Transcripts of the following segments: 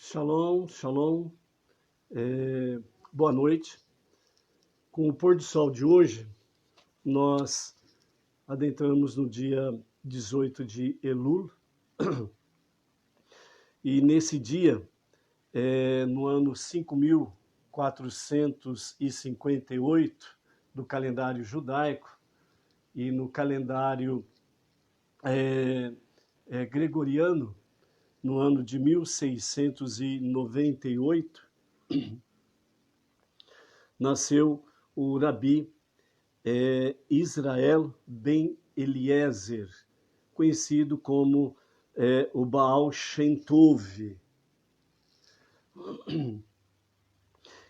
Shalom, shalom, boa noite. Com o pôr do sol de hoje, nós adentramos no dia 18 de Elul, e nesse dia, no ano 5458 do calendário judaico e no calendário gregoriano, no ano de 1698, nasceu o Rabi Israel ben Eliezer, conhecido como o Baal Shem Tov.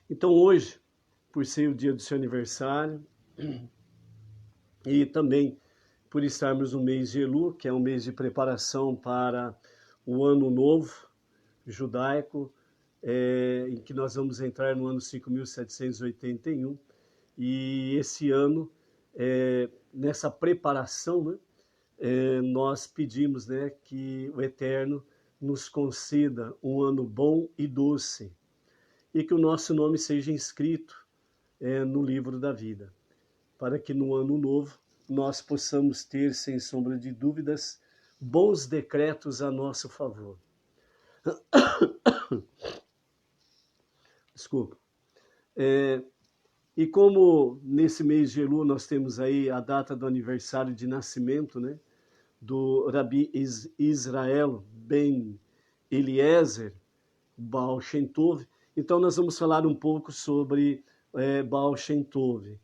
Então hoje, por ser o dia do seu aniversário, e também por estarmos no mês de Elul, que é um mês de preparação para o ano novo judaico, em que nós vamos entrar no ano 5781, e esse ano, nessa preparação, né, nós pedimos, né, que o Eterno nos conceda um ano bom e doce, e que o nosso nome seja inscrito no livro da vida, para que no ano novo nós possamos ter, sem sombra de dúvidas, bons decretos a nosso favor. Desculpa. E como nesse mês de Elul nós temos aí a data do aniversário de nascimento, né, do Rabi Israel ben Eliezer, Baal Shem Tov, então nós vamos falar um pouco sobre Baal Shem Tov.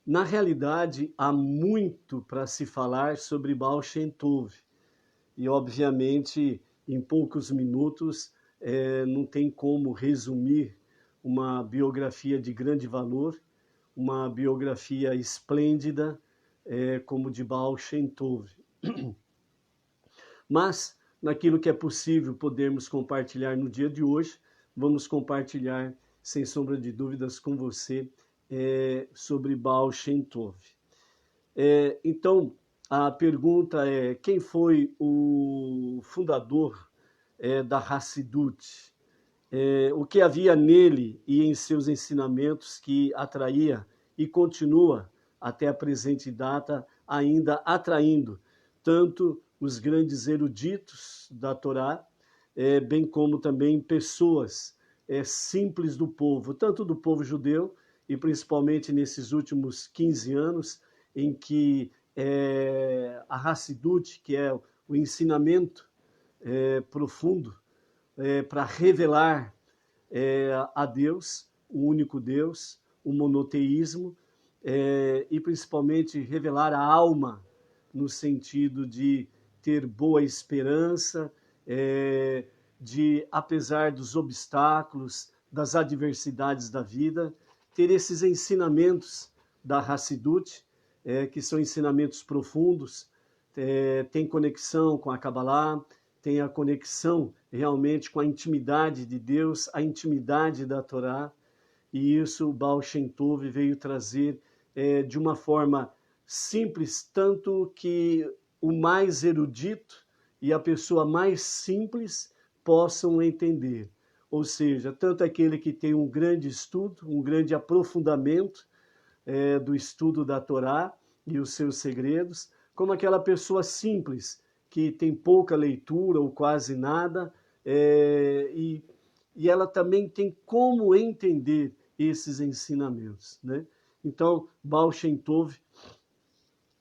Na realidade, há muito para se falar sobre Baal Shem Tov, e obviamente em poucos minutos não tem como resumir uma biografia de grande valor, uma biografia esplêndida como de Baal Shem Tov. Mas, naquilo que é possível podermos compartilhar no dia de hoje, vamos compartilhar, sem sombra de dúvidas, com você sobre Baal Shem Tov. Então, a pergunta é: quem foi o fundador da Hassidut? O que havia nele e em seus ensinamentos que atraía e continua até a presente data ainda atraindo tanto os grandes eruditos da Torá, bem como também pessoas simples do povo, tanto do povo judeu, e principalmente nesses últimos 15 anos, em que a Hassidut, que é o ensinamento profundo, para revelar a Deus, o único Deus, o monoteísmo, e principalmente revelar a alma, no sentido de ter boa esperança, de, apesar dos obstáculos, das adversidades da vida, ter esses ensinamentos da Hassidut, que são ensinamentos profundos, tem conexão com a Kabbalah, tem a conexão realmente com a intimidade de Deus, a intimidade da Torá, e isso o Baal Shem Tov veio trazer de uma forma simples, tanto que o mais erudito e a pessoa mais simples possam entender. Ou seja, tanto aquele que tem um grande estudo, um grande aprofundamento do estudo da Torá e os seus segredos, como aquela pessoa simples, que tem pouca leitura ou quase nada, e ela também tem como entender esses ensinamentos, né? Então, Baal Shem Tov,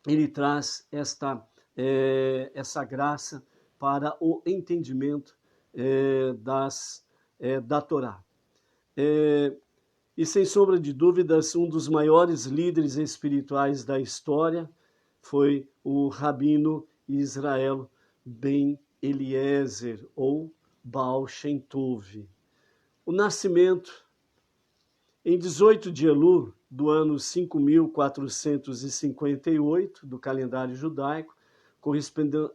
ele traz essa graça para o entendimento da Torá. E sem sombra de dúvidas, um dos maiores líderes espirituais da história foi o Rabino Israel ben Eliezer, ou Baal Shem Tov. O nascimento, em 18 de Elul, do ano 5458 do calendário judaico,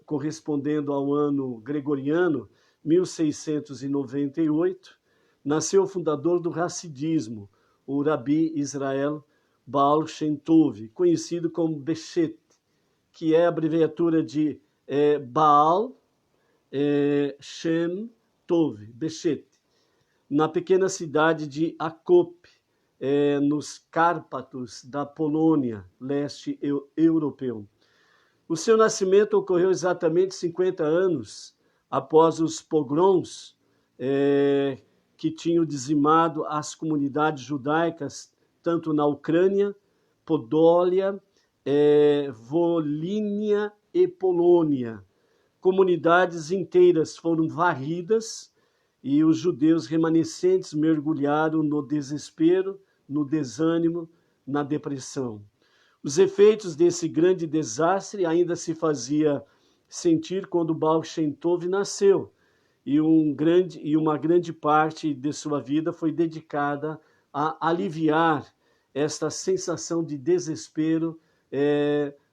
correspondendo ao ano gregoriano 1698, nasceu o fundador do Hassidismo, o Rabi Israel Baal Shem Tov, conhecido como Beshet, que é a abreviatura de Baal, Shem, Tov, Bechet, na pequena cidade de Akop, nos Cárpatos da Polônia, leste europeu. O seu nascimento ocorreu exatamente 50 anos após os pogroms que tinham dizimado as comunidades judaicas, tanto na Ucrânia, Podólia, Volínia e Polônia. Comunidades inteiras foram varridas e os judeus remanescentes mergulharam no desespero, no desânimo, na depressão. Os efeitos desse grande desastre ainda se fazia sentir quando Baal Shem Tov nasceu, e uma grande parte de sua vida foi dedicada a aliviar esta sensação de desespero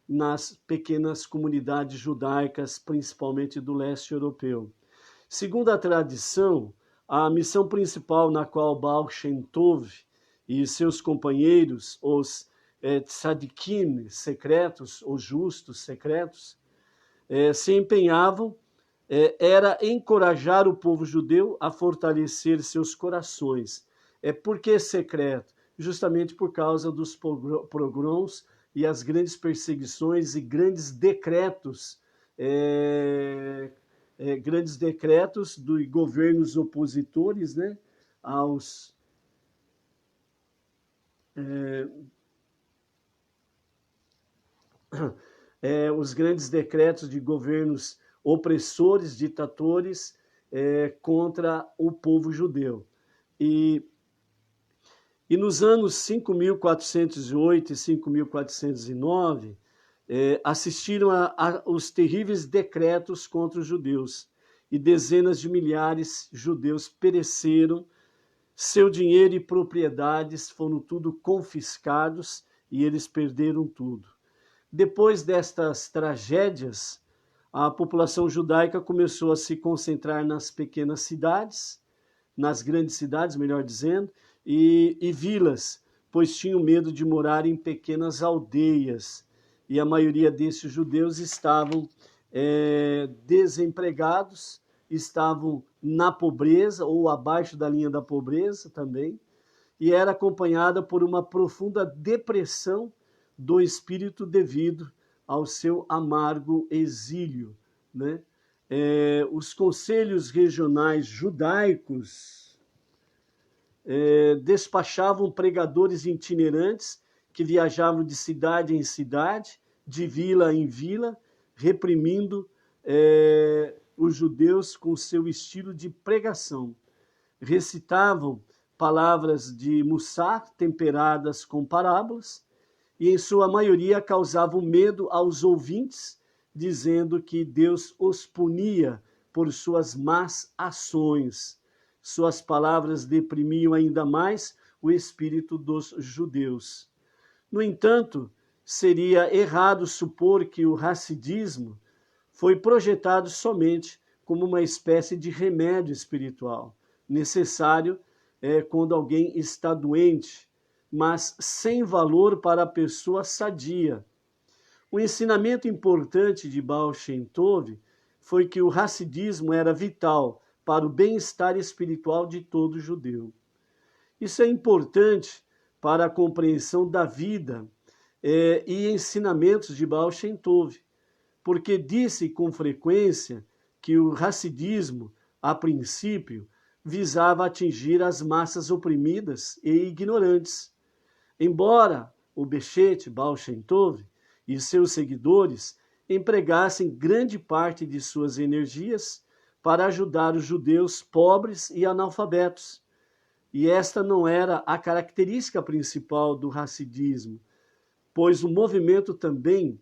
nas pequenas comunidades judaicas, principalmente do leste europeu. Segundo a tradição, a missão principal na qual Baal Shem Tov e seus companheiros, os tzadikim secretos, os justos secretos, se empenhavam, era encorajar o povo judeu a fortalecer seus corações. Por que secreto? Justamente por causa dos pogroms e as grandes perseguições e grandes decretos de governos opositores, né, os grandes decretos de governos opressores, ditadores, contra o povo judeu. E nos anos 5.408 e 5.409, assistiram aos terríveis decretos contra os judeus, e dezenas de milhares de judeus pereceram, seu dinheiro e propriedades foram tudo confiscados e eles perderam tudo. Depois destas tragédias, a população judaica começou a se concentrar nas pequenas cidades, nas grandes cidades, melhor dizendo, e vilas, pois tinham medo de morar em pequenas aldeias. E a maioria desses judeus estavam desempregados, estavam na pobreza ou abaixo da linha da pobreza também, e era acompanhada por uma profunda depressão do espírito devido ao seu amargo exílio, né? Os conselhos regionais judaicos despachavam pregadores itinerantes que viajavam de cidade em cidade, de vila em vila, reprimindo os judeus com seu estilo de pregação. Recitavam palavras de Mussar temperadas com parábolas e, em sua maioria, causavam medo aos ouvintes, dizendo que Deus os punia por suas más ações. Suas palavras deprimiam ainda mais o espírito dos judeus. No entanto, seria errado supor que o hassidismo foi projetado somente como uma espécie de remédio espiritual, necessário quando alguém está doente, mas sem valor para a pessoa sadia. O ensinamento importante de Baal Shem Tov foi que o hassidismo era vital para o bem-estar espiritual de todo judeu. Isso é importante para a compreensão da vida e ensinamentos de Baal Shem Tov, porque disse com frequência que o hassidismo, a princípio, visava atingir as massas oprimidas e ignorantes. Embora o Bechet, Baal Shem Tov, e seus seguidores empregassem grande parte de suas energias para ajudar os judeus pobres e analfabetos. E esta não era a característica principal do hassidismo, pois o movimento também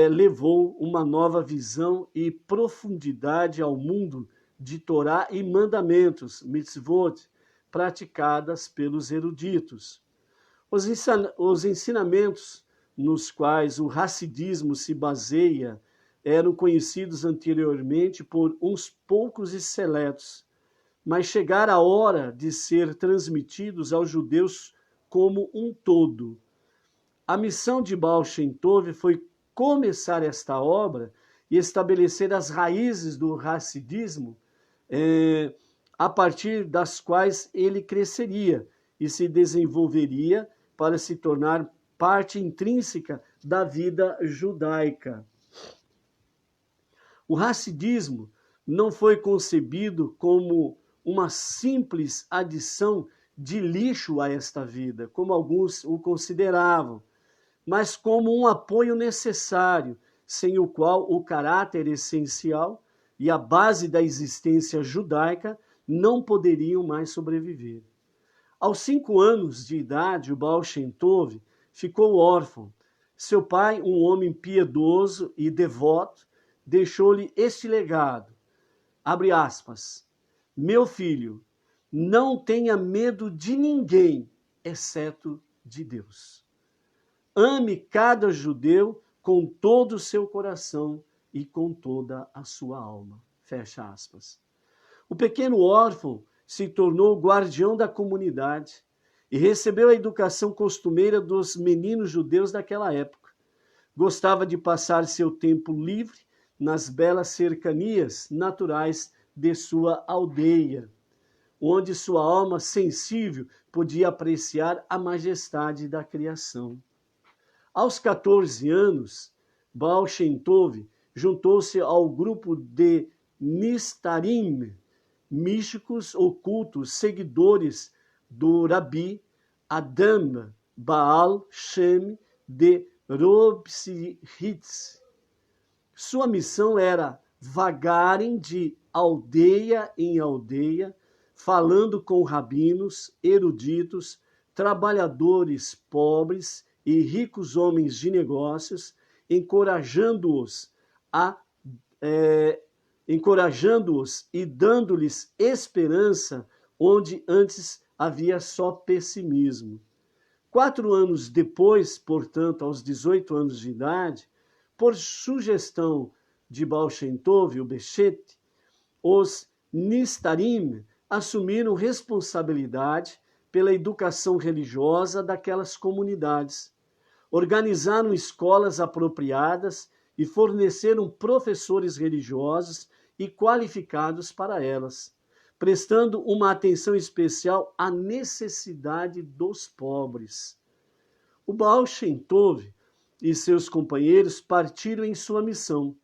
levou uma nova visão e profundidade ao mundo de Torá e mandamentos, mitzvot, praticadas pelos eruditos. Os ensinamentos nos quais o hassidismo se baseia eram conhecidos anteriormente por uns poucos e seletos, mas chegara a hora de ser transmitidos aos judeus como um todo. A missão de Baal Shem Tov foi começar esta obra e estabelecer as raízes do hassidismo a partir das quais ele cresceria e se desenvolveria para se tornar parte intrínseca da vida judaica. O hassidismo não foi concebido como uma simples adição de lixo a esta vida, como alguns o consideravam, mas como um apoio necessário, sem o qual o caráter essencial e a base da existência judaica não poderiam mais sobreviver. Aos 5 anos de idade, o Baal Shem Tov ficou órfão. Seu pai, um homem piedoso e devoto, deixou-lhe este legado, abre aspas, meu filho, não tenha medo de ninguém, exceto de Deus. Ame cada judeu com todo o seu coração e com toda a sua alma. Fecha aspas. O pequeno órfão se tornou guardião da comunidade e recebeu a educação costumeira dos meninos judeus daquela época. Gostava de passar seu tempo livre nas belas cercanias naturais de sua aldeia, onde sua alma sensível podia apreciar a majestade da criação. Aos 14 anos, Baal Shem Tov juntou-se ao grupo de Nistarim, místicos ocultos, seguidores do Rabi Adam Baal Shem de Rovsitz. Sua missão era vagarem de aldeia em aldeia, falando com rabinos, eruditos, trabalhadores pobres e ricos homens de negócios, encorajando-os e dando-lhes esperança onde antes havia só pessimismo. 4 anos depois, portanto, aos 18 anos de idade, por sugestão de Baal Shem Tov, o Bechet, os Nistarim assumiram responsabilidade pela educação religiosa daquelas comunidades, organizaram escolas apropriadas e forneceram professores religiosos e qualificados para elas, prestando uma atenção especial à necessidade dos pobres. O Baal Shem Tov e seus companheiros partiram em sua missão,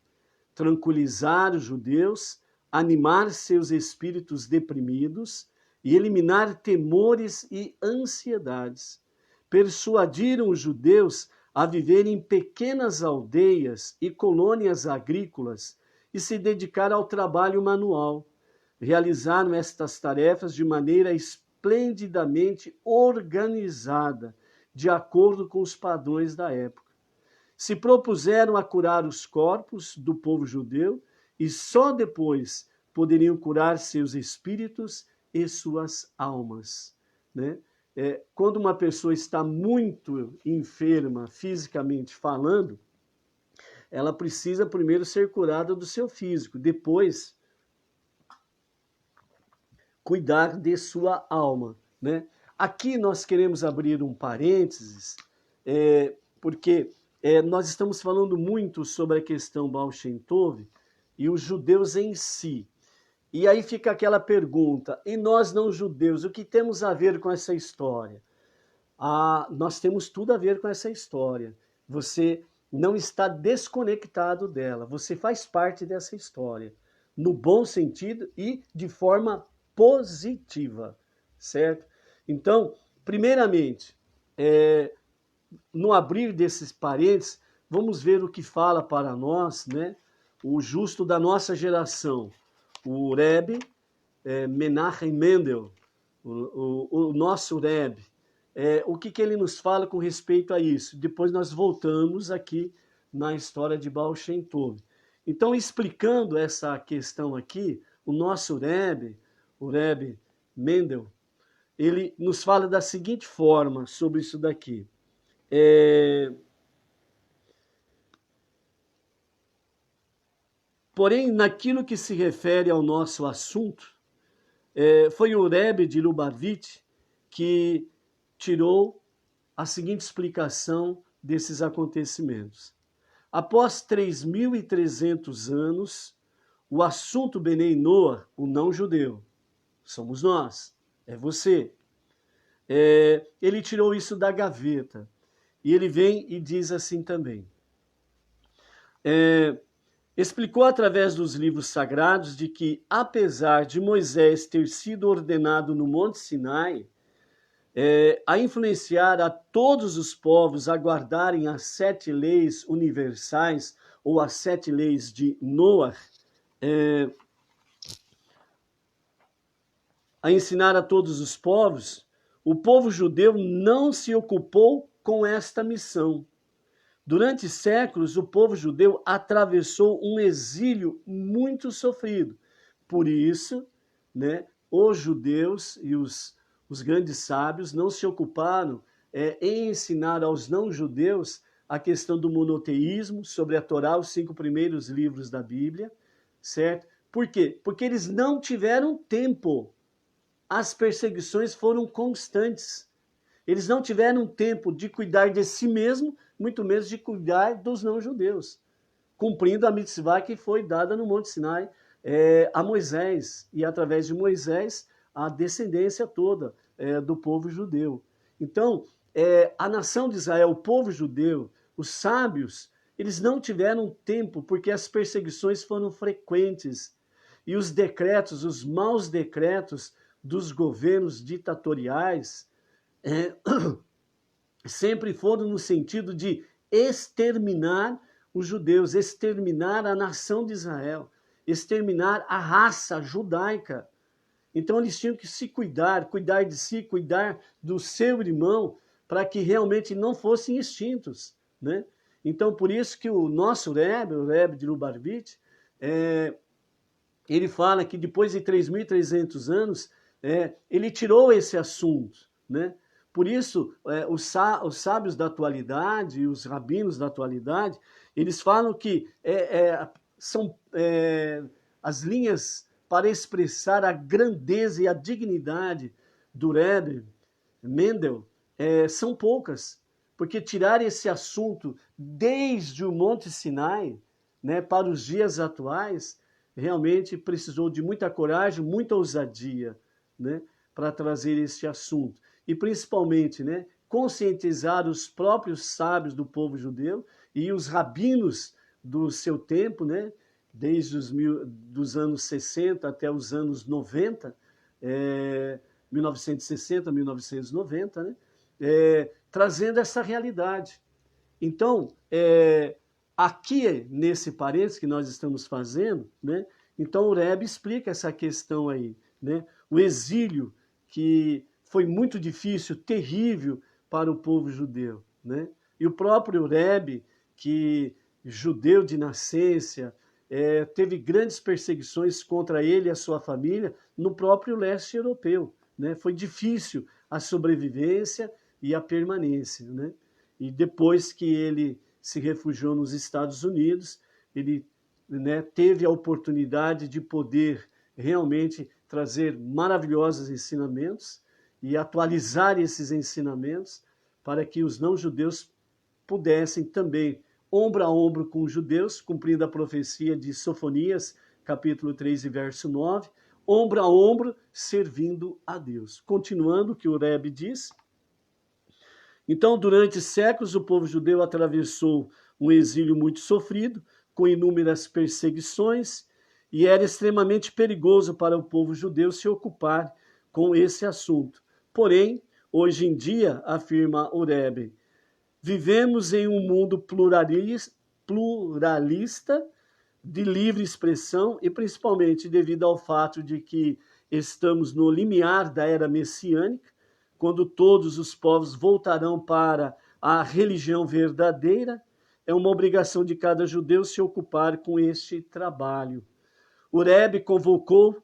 tranquilizar os judeus, animar seus espíritos deprimidos e eliminar temores e ansiedades. Persuadiram os judeus a viverem em pequenas aldeias e colônias agrícolas e se dedicar ao trabalho manual. Realizaram estas tarefas de maneira esplendidamente organizada, de acordo com os padrões da época. Se propuseram a curar os corpos do povo judeu e só depois poderiam curar seus espíritos e suas almas, né? Quando uma pessoa está muito enferma, fisicamente falando, ela precisa primeiro ser curada do seu físico, depois cuidar de sua alma, né? Aqui nós queremos abrir um parênteses, porque nós estamos falando muito sobre a questão Baal Shem Tov e os judeus em si. E aí fica aquela pergunta, e nós não judeus, o que temos a ver com essa história? Nós temos tudo a ver com essa história. Você não está desconectado dela, você faz parte dessa história, no bom sentido e de forma positiva, certo? Então, primeiramente, no abrir desses parênteses, vamos ver o que fala para nós, né, o justo da nossa geração, o Rebbe Menachem Mendel, o nosso Rebbe. O que ele nos fala com respeito a isso? Depois nós voltamos aqui na história de Baal Shem Tov. Então, explicando essa questão aqui, o nosso Rebbe, o Rebbe Mendel, ele nos fala da seguinte forma sobre isso daqui. Porém, naquilo que se refere ao nosso assunto, foi o Rebbe de Lubavitch que tirou a seguinte explicação desses acontecimentos. Após 3.300 anos, o assunto Benei Noah, o não-judeu, somos nós, é você. Ele tirou isso da gaveta. E ele vem e diz assim também. Explicou através dos livros sagrados de que, apesar de Moisés ter sido ordenado no Monte Sinai, a influenciar a todos os povos a guardarem as 7 leis universais, ou as 7 leis de Noah, a ensinar a todos os povos, o povo judeu não se ocupou com esta missão. Durante séculos, o povo judeu atravessou um exílio muito sofrido. Por isso, né, os judeus e os grandes sábios não se ocuparam em ensinar aos não-judeus a questão do monoteísmo, sobre a Torá, os 5 primeiros livros da Bíblia, certo? Por quê? Porque eles não tiveram tempo. As perseguições foram constantes. Eles não tiveram tempo de cuidar de si mesmo, muito menos de cuidar dos não-judeus, cumprindo a mitzvah que foi dada no Monte Sinai a Moisés, e através de Moisés, a descendência toda do povo judeu. Então, a nação de Israel, o povo judeu, os sábios, eles não tiveram tempo, porque as perseguições foram frequentes, e os decretos, os maus decretos dos governos ditatoriais, sempre foram no sentido de exterminar os judeus, exterminar a nação de Israel, exterminar a raça judaica. Então eles tinham que se cuidar de si, cuidar do seu irmão, para que realmente não fossem extintos, né? Então por isso que o nosso Rebbe, o Rebbe de Lubavitch, ele fala que depois de 3.300 anos, ele tirou esse assunto, né? Por isso, os sábios da atualidade, os rabinos da atualidade, eles falam que são as linhas para expressar a grandeza e a dignidade do Rebbe Mendel são poucas, porque tirar esse assunto desde o Monte Sinai, né, para os dias atuais, realmente precisou de muita coragem, muita ousadia, né, para trazer esse assunto. E principalmente, né, conscientizar os próprios sábios do povo judeu e os rabinos do seu tempo, né, desde dos anos 60 até os anos 90, 1960, 1990, né, trazendo essa realidade. Então, aqui nesse parênteses que nós estamos fazendo, né, então o Rebbe explica essa questão aí, né, o exílio que foi muito difícil, terrível para o povo judeu, né? E o próprio Rebbe, que judeu de nascença, teve grandes perseguições contra ele e a sua família no próprio leste europeu, né? Foi difícil a sobrevivência e a permanência, né? E depois que ele se refugiou nos Estados Unidos, ele, né, teve a oportunidade de poder realmente trazer maravilhosos ensinamentos e atualizar esses ensinamentos para que os não-judeus pudessem também, ombro a ombro com os judeus, cumprindo a profecia de Sofonias, capítulo 3 e verso 9, ombro a ombro, servindo a Deus. Continuando o que o Rebbe diz, então, durante séculos, o povo judeu atravessou um exílio muito sofrido, com inúmeras perseguições, e era extremamente perigoso para o povo judeu se ocupar com esse assunto. Porém, hoje em dia, afirma o Rebbe, vivemos em um mundo pluralista de livre expressão e principalmente devido ao fato de que estamos no limiar da era messiânica, quando todos os povos voltarão para a religião verdadeira, é uma obrigação de cada judeu se ocupar com este trabalho. O Rebbe convocou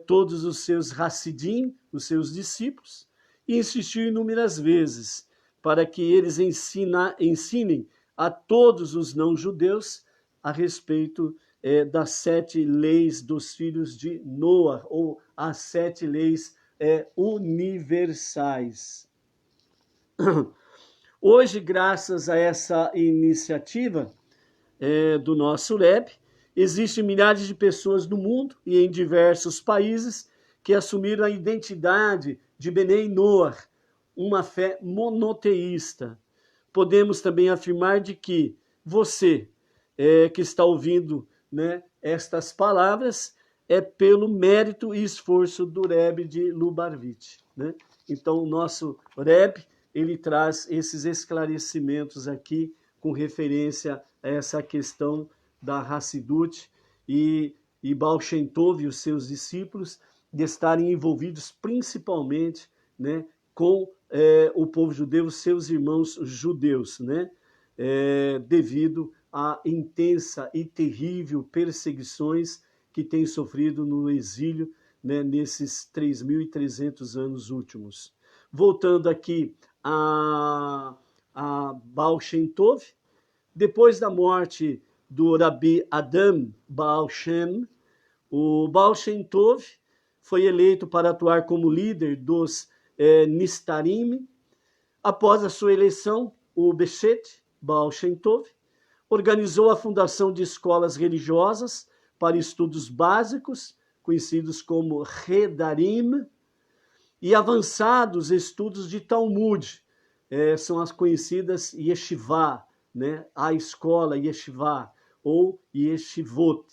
todos os seus Hassidim, os seus discípulos, e insistiu inúmeras vezes para que eles ensinem a todos os não-judeus a respeito das 7 leis dos filhos de Noah, ou as 7 leis universais. Hoje, graças a essa iniciativa do nosso Rebbe, Existem milhares de pessoas no mundo e em diversos países que assumiram a identidade de Benei Noach, uma fé monoteísta. Podemos também afirmar de que você, que está ouvindo, né, estas palavras, é pelo mérito e esforço do Rebbe de Lubavitch, né? Então, o nosso Rebbe, ele traz esses esclarecimentos aqui com referência a essa questão da Hassidut e Baal Shem Tov e os seus discípulos de estarem envolvidos principalmente, né, com o povo judeu, seus irmãos judeus, né, devido à intensa e terrível perseguições que tem sofrido no exílio, né, nesses 3.300 anos últimos. Voltando aqui a Baal Shem Tov, depois da morte do Rabi Adam Baal Shem, o Baal Shem Tov foi eleito para atuar como líder dos Nistarim. Após a sua eleição, o Beshet Baal Shem Tov organizou a fundação de escolas religiosas para estudos básicos, conhecidos como Redarim, e avançados estudos de Talmud, são as conhecidas Yeshivá, né? A escola Yeshivá, ou Yeshivot,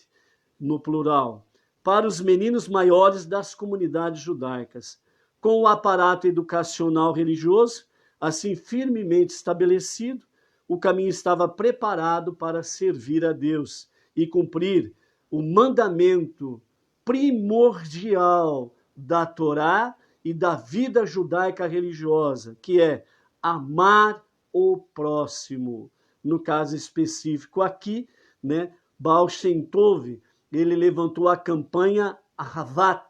no plural, para os meninos maiores das comunidades judaicas. Com o aparato educacional religioso, assim firmemente estabelecido, o caminho estava preparado para servir a Deus e cumprir o mandamento primordial da Torá e da vida judaica religiosa, que é amar o próximo. No caso específico aqui, né, Baal Shem Tov, ele levantou a campanha Ahavat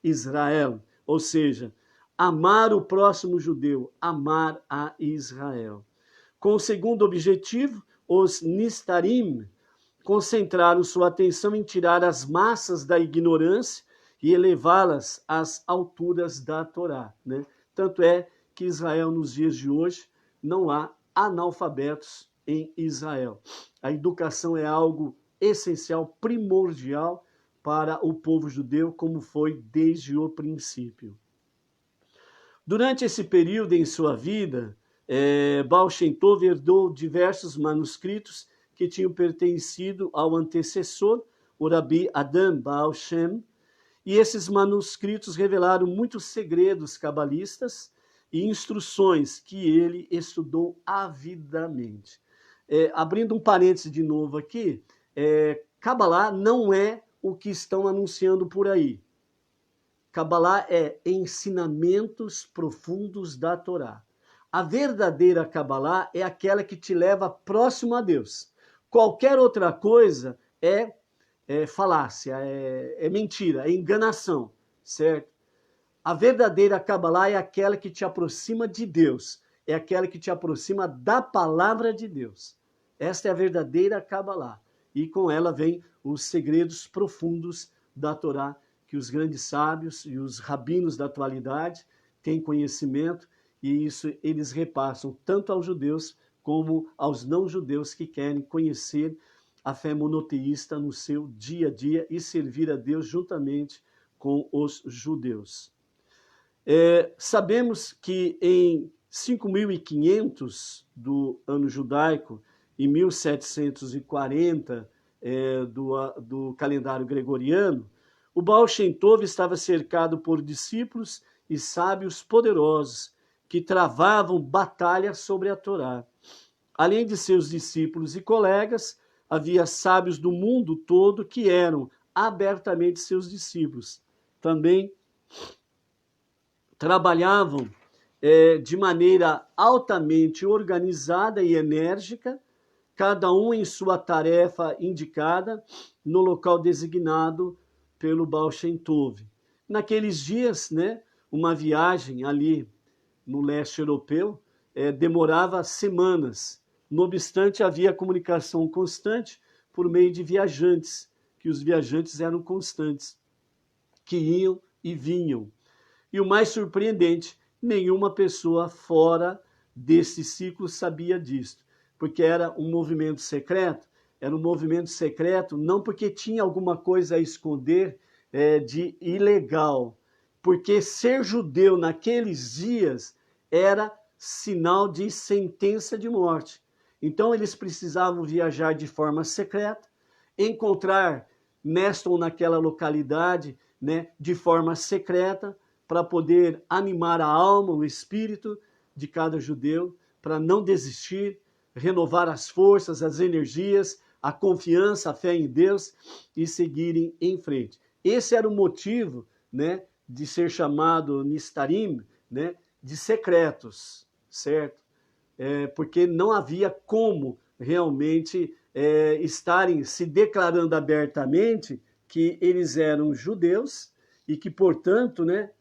Israel, ou seja, amar o próximo judeu, amar a Israel. Com o segundo objetivo, os Nistarim concentraram sua atenção em tirar as massas da ignorância e elevá-las às alturas da Torá, né? Tanto é que Israel, nos dias de hoje, não há analfabetos em Israel. A educação é algo essencial, primordial para o povo judeu, como foi desde o princípio. Durante esse período em sua vida, Baal Shem Tov herdou diversos manuscritos que tinham pertencido ao antecessor, o Rabi Adam Baal Shem, e esses manuscritos revelaram muitos segredos cabalistas e instruções que ele estudou avidamente. Abrindo um parêntese de novo aqui, Cabalá não é o que estão anunciando por aí. Cabalá é ensinamentos profundos da Torá. A verdadeira Cabalá é aquela que te leva próximo a Deus. Qualquer outra coisa é falácia, é mentira, é enganação, certo? A verdadeira Cabalá é aquela que te aproxima de Deus, é aquela que te aproxima da palavra de Deus. Esta é a verdadeira Cabalá. E com ela vem os segredos profundos da Torá, que os grandes sábios e os rabinos da atualidade têm conhecimento, e isso eles repassam tanto aos judeus como aos não-judeus que querem conhecer a fé monoteísta no seu dia a dia e servir a Deus juntamente com os judeus. Sabemos que em 5.500 do ano judaico e 1740 do calendário gregoriano, o Baal Shem Tov estava cercado por discípulos e sábios poderosos que travavam batalha sobre a Torá. Além de seus discípulos e colegas, havia sábios do mundo todo que eram abertamente seus discípulos. Também trabalhavam de maneira altamente organizada e enérgica, cada um em sua tarefa indicada no local designado pelo Baal Shem Tov. Naqueles dias, né, uma viagem ali no leste europeu demorava semanas. Não obstante, havia comunicação constante por meio de viajantes, que os viajantes eram constantes, que iam e vinham. E o mais surpreendente, nenhuma pessoa fora desse ciclo sabia disto, porque era um movimento secreto, era um movimento secreto, não porque tinha alguma coisa a esconder de ilegal, porque ser judeu naqueles dias era sinal de sentença de morte. Então eles precisavam viajar de forma secreta, encontrar nesta ou naquela localidade, né, de forma secreta, para poder animar a alma, o espírito de cada judeu, para não desistir, renovar as forças, as energias, a confiança, a fé em Deus e seguirem em frente. Esse era o motivo, né, de ser chamado Nistarim, né, de secretos, certo? Porque não havia como realmente estarem se declarando abertamente que eles eram judeus e que, portanto, né,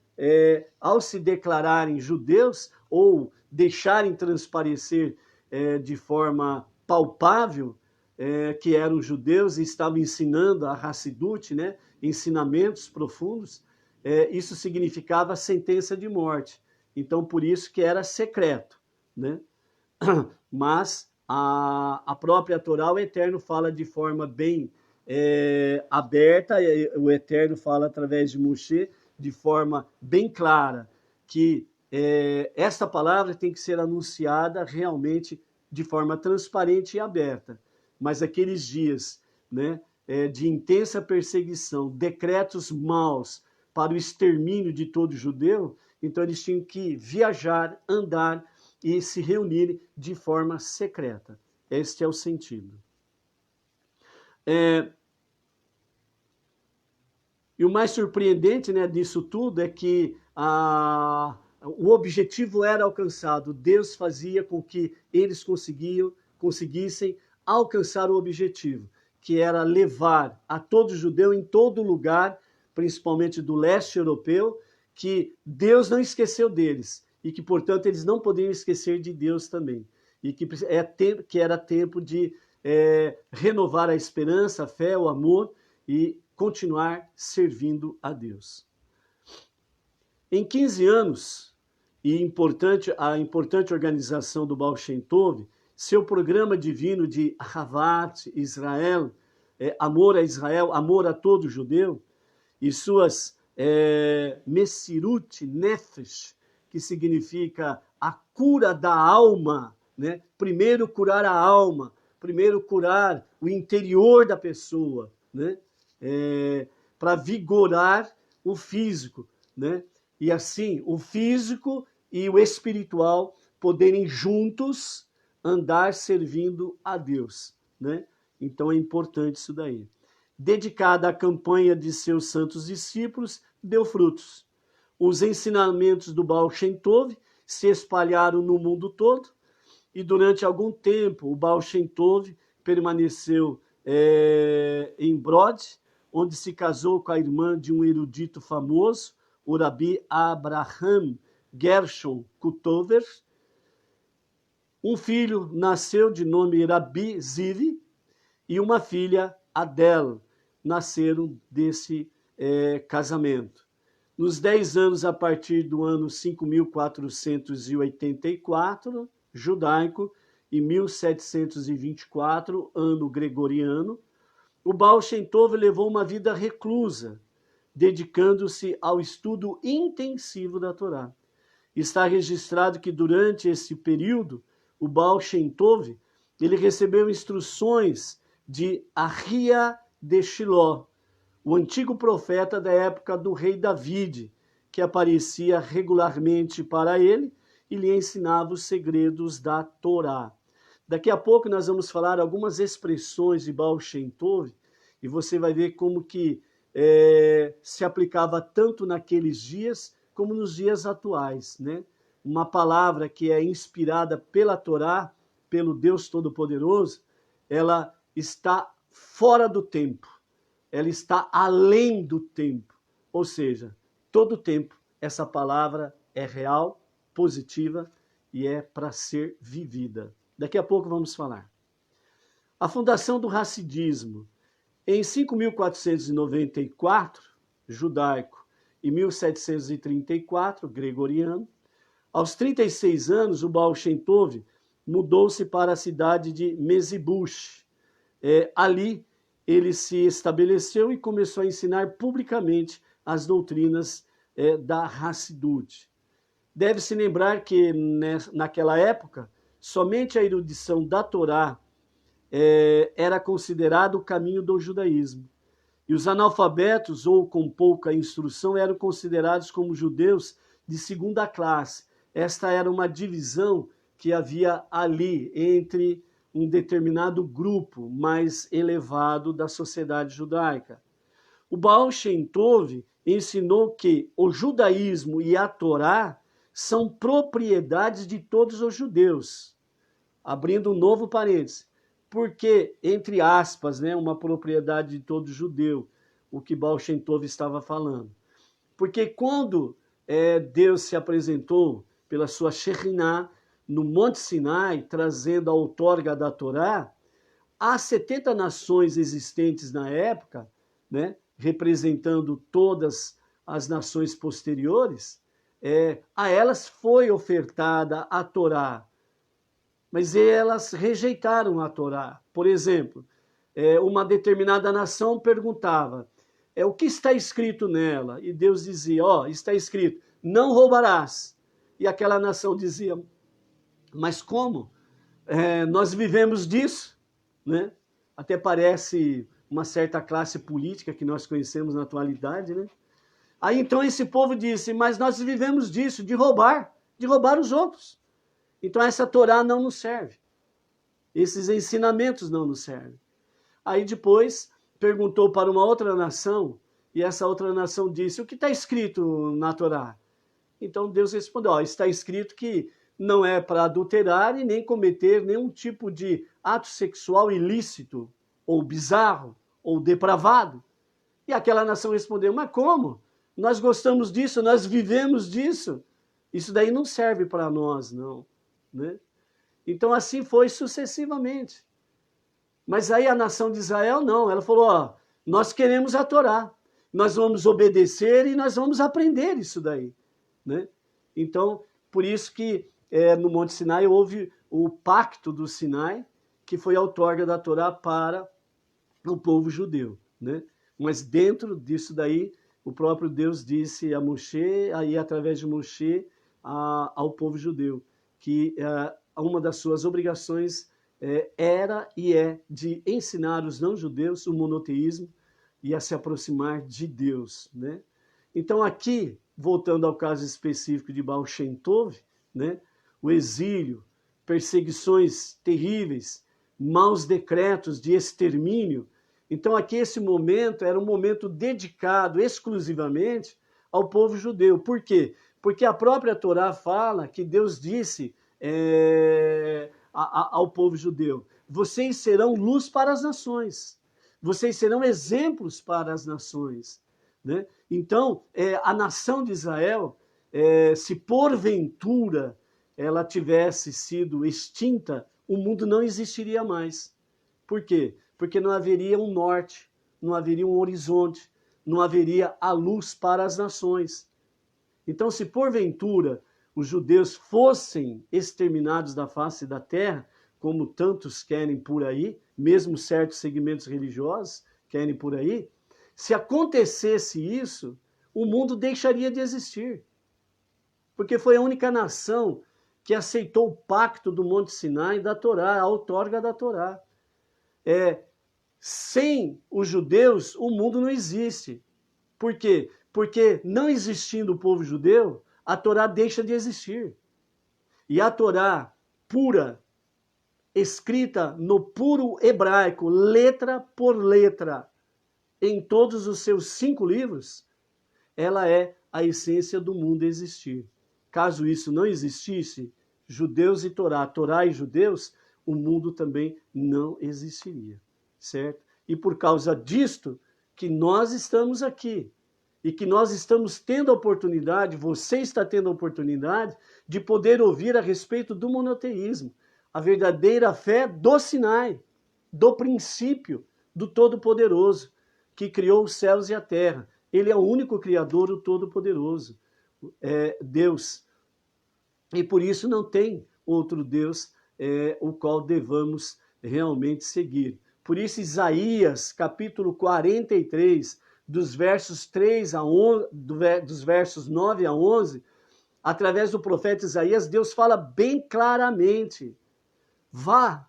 ao se declararem judeus ou deixarem transparecer de forma palpável que eram judeus e estavam ensinando a Hassidut, né, ensinamentos profundos, isso significava sentença de morte. Então, por isso que era secreto, né? Mas a própria Torá, o Eterno fala de forma bem aberta, o Eterno fala através de Moshe de forma bem clara que esta palavra tem que ser anunciada realmente de forma transparente e aberta. Mas aqueles dias, né, de intensa perseguição, decretos maus para o extermínio de todo judeu, então eles tinham que viajar, andar e se reunirem de forma secreta. Este é o sentido. E o mais surpreendente, né, disso tudo é que o objetivo era alcançado. Deus fazia com que eles conseguissem alcançar o objetivo, que era levar a todo judeu em todo lugar, principalmente do leste europeu, que Deus não esqueceu deles e que, portanto, eles não podiam esquecer de Deus também. E que era tempo de renovar a esperança, a fé, o amor e continuar servindo a Deus. Em 15 anos, a importante organização do Baal Shem Tov, seu programa divino de Ahavat Israel, amor a Israel, amor a todo judeu, e suas Messirut Nefesh, que significa a cura da alma, né? Primeiro curar a alma, primeiro curar o interior da pessoa, né? Para vigorar o físico, né? E assim, o físico e o espiritual poderem juntos andar servindo a Deus, né? Então é importante isso daí. Dedicada à campanha de seus santos discípulos, deu frutos. Os ensinamentos do Baal Shem Tov se espalharam no mundo todo e durante algum tempo o Baal Shem Tov permaneceu em Brod, onde se casou com a irmã de um erudito famoso, o Rabi Abraham Gershon Kutover. Um filho nasceu de nome Rabi Zivi e uma filha, Adel, nasceram desse casamento. Nos 10 anos a partir do ano 5.484, judaico, e 1724, ano gregoriano, o Baal Shem Tov levou uma vida reclusa, dedicando-se ao estudo intensivo da Torá. Está registrado que durante esse período, o Baal Shem Tov, ele recebeu instruções de Ahia de Shiló, o antigo profeta da época do rei David, que aparecia regularmente para ele e lhe ensinava os segredos da Torá. Daqui a pouco nós vamos falar algumas expressões de Baal Shem Tov e você vai ver como que se aplicava tanto naqueles dias como nos dias atuais, né? Uma palavra que é inspirada pela Torá, pelo Deus Todo-Poderoso, ela está fora do tempo. Ela está além do tempo, ou seja, todo tempo essa palavra é real, positiva e é para ser vivida. Daqui a pouco vamos falar. A fundação do Hassidismo. Em 5.494, judaico, e 1734, gregoriano, aos 36 anos, o Baal Shem Tov mudou-se para a cidade de Mezibush, ali ele se estabeleceu e começou a ensinar publicamente as doutrinas da Hassidut. Deve-se lembrar que naquela época, somente a erudição da Torá era considerado o caminho do judaísmo. E os analfabetos ou com pouca instrução eram considerados como judeus de segunda classe. Esta era uma divisão que havia ali entre um determinado grupo mais elevado da sociedade judaica. O Baal Shem Tov ensinou que o judaísmo e a Torá são propriedades de todos os judeus. Abrindo um novo parêntese. Porque, entre aspas, uma propriedade de todo judeu, o que Baal Shem Tov estava falando. Porque quando Deus se apresentou pela sua Shekhinah no Monte Sinai, trazendo a outorga da Torá, as 70 nações existentes na época, representando todas as nações posteriores, a elas foi ofertada a Torá. Mas elas rejeitaram a Torá. Por exemplo, uma determinada nação perguntava, o que está escrito nela? E Deus dizia, está escrito, não roubarás. E aquela nação dizia, mas como? Nós vivemos disso, né? Até parece uma certa classe política que nós conhecemos na atualidade, né? Aí então esse povo disse, mas nós vivemos disso, de roubar os outros. Então essa Torá não nos serve. Esses ensinamentos não nos servem. Aí depois perguntou para uma outra nação, e essa outra nação disse, o que está escrito na Torá? Então Deus respondeu, está escrito que não é para adulterar e nem cometer nenhum tipo de ato sexual ilícito, ou bizarro, ou depravado. E aquela nação respondeu, mas como? Nós gostamos disso, nós vivemos disso. Isso daí não serve para nós, não. Né? Então assim foi sucessivamente. Mas aí a nação de Israel não, ela falou, nós queremos a Torá, nós vamos obedecer e nós vamos aprender isso daí. Né? Então, por isso que no Monte Sinai houve o pacto do Sinai, que foi a outorga da Torá para o povo judeu. Né? Mas dentro disso daí, o próprio Deus disse a Moshe, aí através de Moshe, ao povo judeu, que uma das suas obrigações era e é de ensinar os não-judeus o monoteísmo e a se aproximar de Deus. Né? Então aqui, voltando ao caso específico de Baal Shem Tov, né? O exílio, perseguições terríveis, maus decretos de extermínio. Então aqui esse momento era um momento dedicado exclusivamente ao povo judeu. Por quê? Porque a própria Torá fala que Deus disse ao povo judeu, vocês serão luz para as nações, vocês serão exemplos para as nações. Né? Então, a nação de Israel, se porventura ela tivesse sido extinta, o mundo não existiria mais. Por quê? Porque não haveria um norte, não haveria um horizonte, não haveria a luz para as nações. Então, se porventura os judeus fossem exterminados da face da terra, como tantos querem por aí, mesmo certos segmentos religiosos querem por aí, se acontecesse isso, o mundo deixaria de existir. Porque foi a única nação que aceitou o pacto do Monte Sinai da Torá, a outorga da Torá. Sem os judeus, o mundo não existe. Por quê? Porque não existindo o povo judeu, a Torá deixa de existir. E a Torá pura, escrita no puro hebraico, letra por letra, em todos os seus 5 livros, ela é a essência do mundo existir. Caso isso não existisse, judeus e Torá, Torá e judeus, o mundo também não existiria, certo? E por causa disto que nós estamos aqui, e que nós estamos tendo a oportunidade, você está tendo a oportunidade de poder ouvir a respeito do monoteísmo, a verdadeira fé do Sinai, do princípio do Todo-Poderoso, que criou os céus e a terra. Ele é o único Criador, o Todo-Poderoso, Deus. E por isso não tem outro Deus o qual devamos realmente seguir. Por isso, Isaías, capítulo 43, dos versos 3 a 11, dos versos 9 a 11, através do profeta Isaías, Deus fala bem claramente. Vá,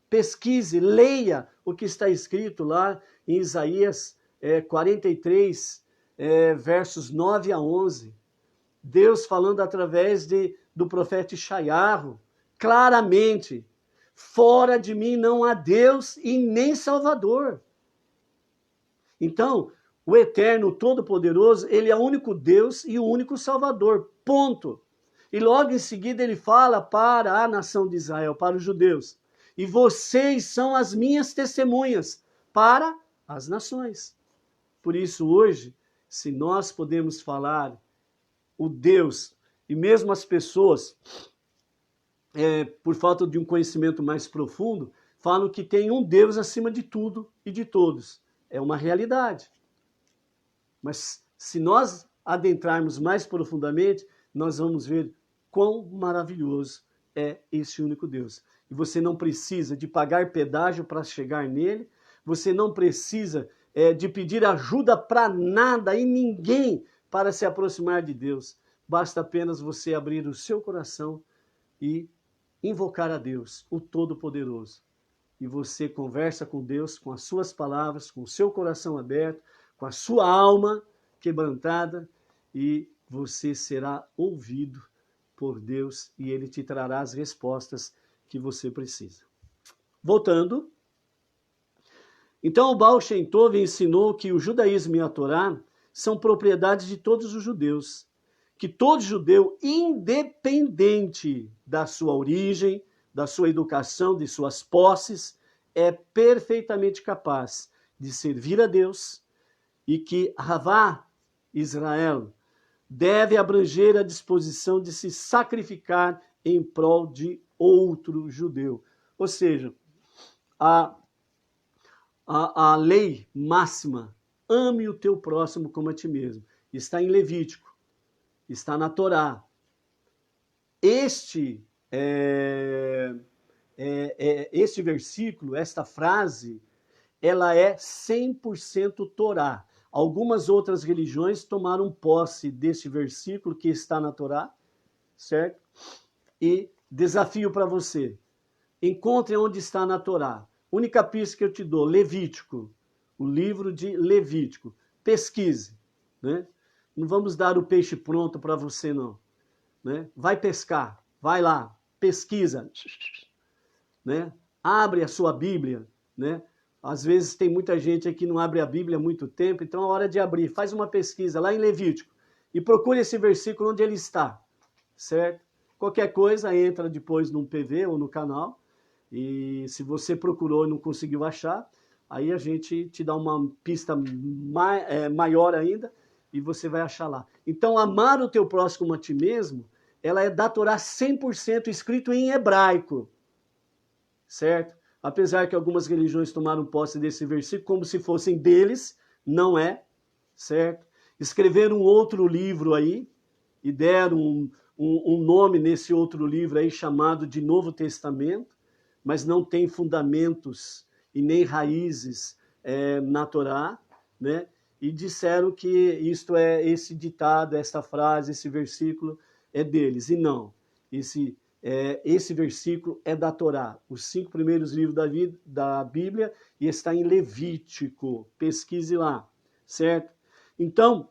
pesquise, leia o que está escrito lá em Isaías 43, versos 9 a 11. Deus falando através do profeta Ishaiarro, claramente, fora de mim não há Deus e nem Salvador. Então, o Eterno, o Todo-Poderoso, ele é o único Deus e o único Salvador, ponto. E logo em seguida ele fala para a nação de Israel, para os judeus, e vocês são as minhas testemunhas para as nações. Por isso hoje, se nós podemos falar o Deus, e mesmo as pessoas, por falta de um conhecimento mais profundo, falam que tem um Deus acima de tudo e de todos. É uma realidade. Mas se nós adentrarmos mais profundamente, nós vamos ver quão maravilhoso é esse único Deus. E você não precisa de pagar pedágio para chegar nele, você não precisa de pedir ajuda para nada e ninguém para se aproximar de Deus. Basta apenas você abrir o seu coração e invocar a Deus, o Todo-Poderoso. E você conversa com Deus com as suas palavras, com o seu coração aberto, com a sua alma quebrantada, e você será ouvido por Deus e Ele te trará as respostas que você precisa. Voltando. Então o Baal Shem Tov ensinou que o judaísmo e a Torá são propriedades de todos os judeus, que todo judeu, independente da sua origem, da sua educação, de suas posses, é perfeitamente capaz de servir a Deus, e que Havá Israel deve abranger a disposição de se sacrificar em prol de outro judeu. Ou seja, a lei máxima, ame o teu próximo como a ti mesmo, está em Levítico, está na Torá. Este versículo, esta frase, ela é 100% Torá. Algumas outras religiões tomaram posse deste versículo que está na Torá, certo? E desafio para você, encontre onde está na Torá. Única pista que eu te dou, Levítico, o livro de Levítico. Pesquise, né? Não vamos dar o peixe pronto para você, não. Né? Vai pescar, vai lá, pesquisa, né? Abre a sua Bíblia, né? Às vezes tem muita gente aqui que não abre a Bíblia há muito tempo, então é hora de abrir. Faz uma pesquisa lá em Levítico e procure esse versículo onde ele está, certo? Qualquer coisa, entra depois num PV ou no canal, e se você procurou e não conseguiu achar, aí a gente te dá uma pista maior ainda e você vai achar lá. Então, amar o teu próximo como a ti mesmo, ela é da Torá 100% escrito em hebraico, certo? Apesar que algumas religiões tomaram posse desse versículo como se fossem deles, não é, certo? Escreveram um outro livro aí e deram um nome nesse outro livro aí chamado de Novo Testamento, mas não tem fundamentos e nem raízes na Torá, né? E disseram que esse ditado, essa frase, esse versículo é deles. E não, esse versículo é da Torá, os 5 primeiros livros da Bíblia, e está em Levítico, pesquise lá, certo? Então,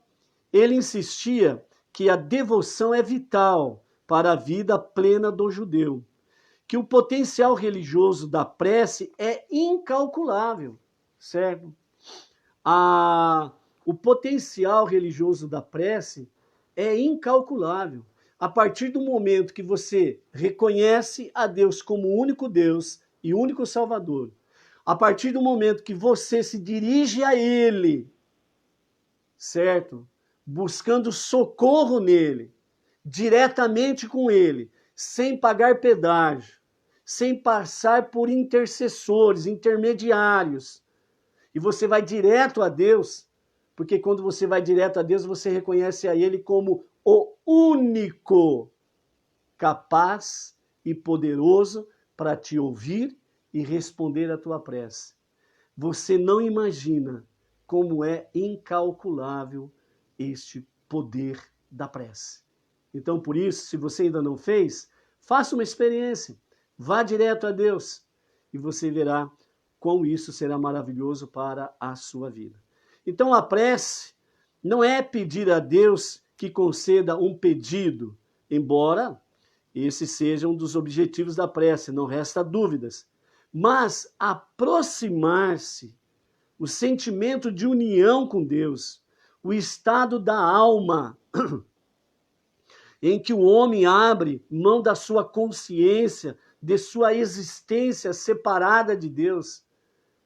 ele insistia que a devoção é vital para a vida plena do judeu, que o potencial religioso da prece é incalculável, certo? O potencial religioso da prece é incalculável. A partir do momento que você reconhece a Deus como o único Deus e único Salvador, a partir do momento que você se dirige a Ele, certo? Buscando socorro nele, diretamente com Ele, sem pagar pedágio, sem passar por intercessores, intermediários, e você vai direto a Deus, porque quando você vai direto a Deus, você reconhece a Ele como o único capaz e poderoso para te ouvir e responder a tua prece. Você não imagina como é incalculável este poder da prece. Então, por isso, se você ainda não fez, faça uma experiência. Vá direto a Deus e você verá como isso será maravilhoso para a sua vida. Então, a prece não é pedir a Deus que conceda um pedido, embora esse seja um dos objetivos da prece, não resta dúvidas. Mas aproximar-se, o sentimento de união com Deus, o estado da alma, em que o homem abre mão da sua consciência, de sua existência separada de Deus.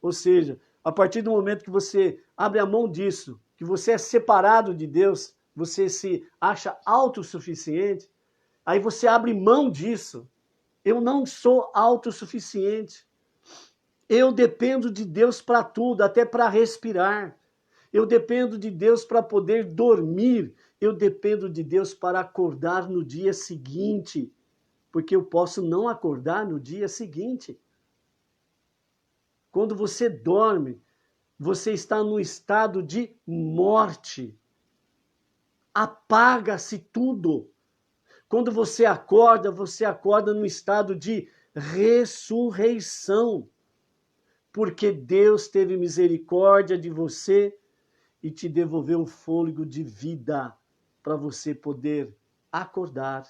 Ou seja, a partir do momento que você abre a mão disso, que você é separado de Deus, você se acha autossuficiente, aí você abre mão disso. Eu não sou autossuficiente. Eu dependo de Deus para tudo, até para respirar. Eu dependo de Deus para poder dormir. Eu dependo de Deus para acordar no dia seguinte, porque eu posso não acordar no dia seguinte. Quando você dorme, você está num estado de morte. Apaga-se tudo. Quando você acorda num estado de ressurreição, porque Deus teve misericórdia de você e te devolveu o fôlego de vida para você poder acordar,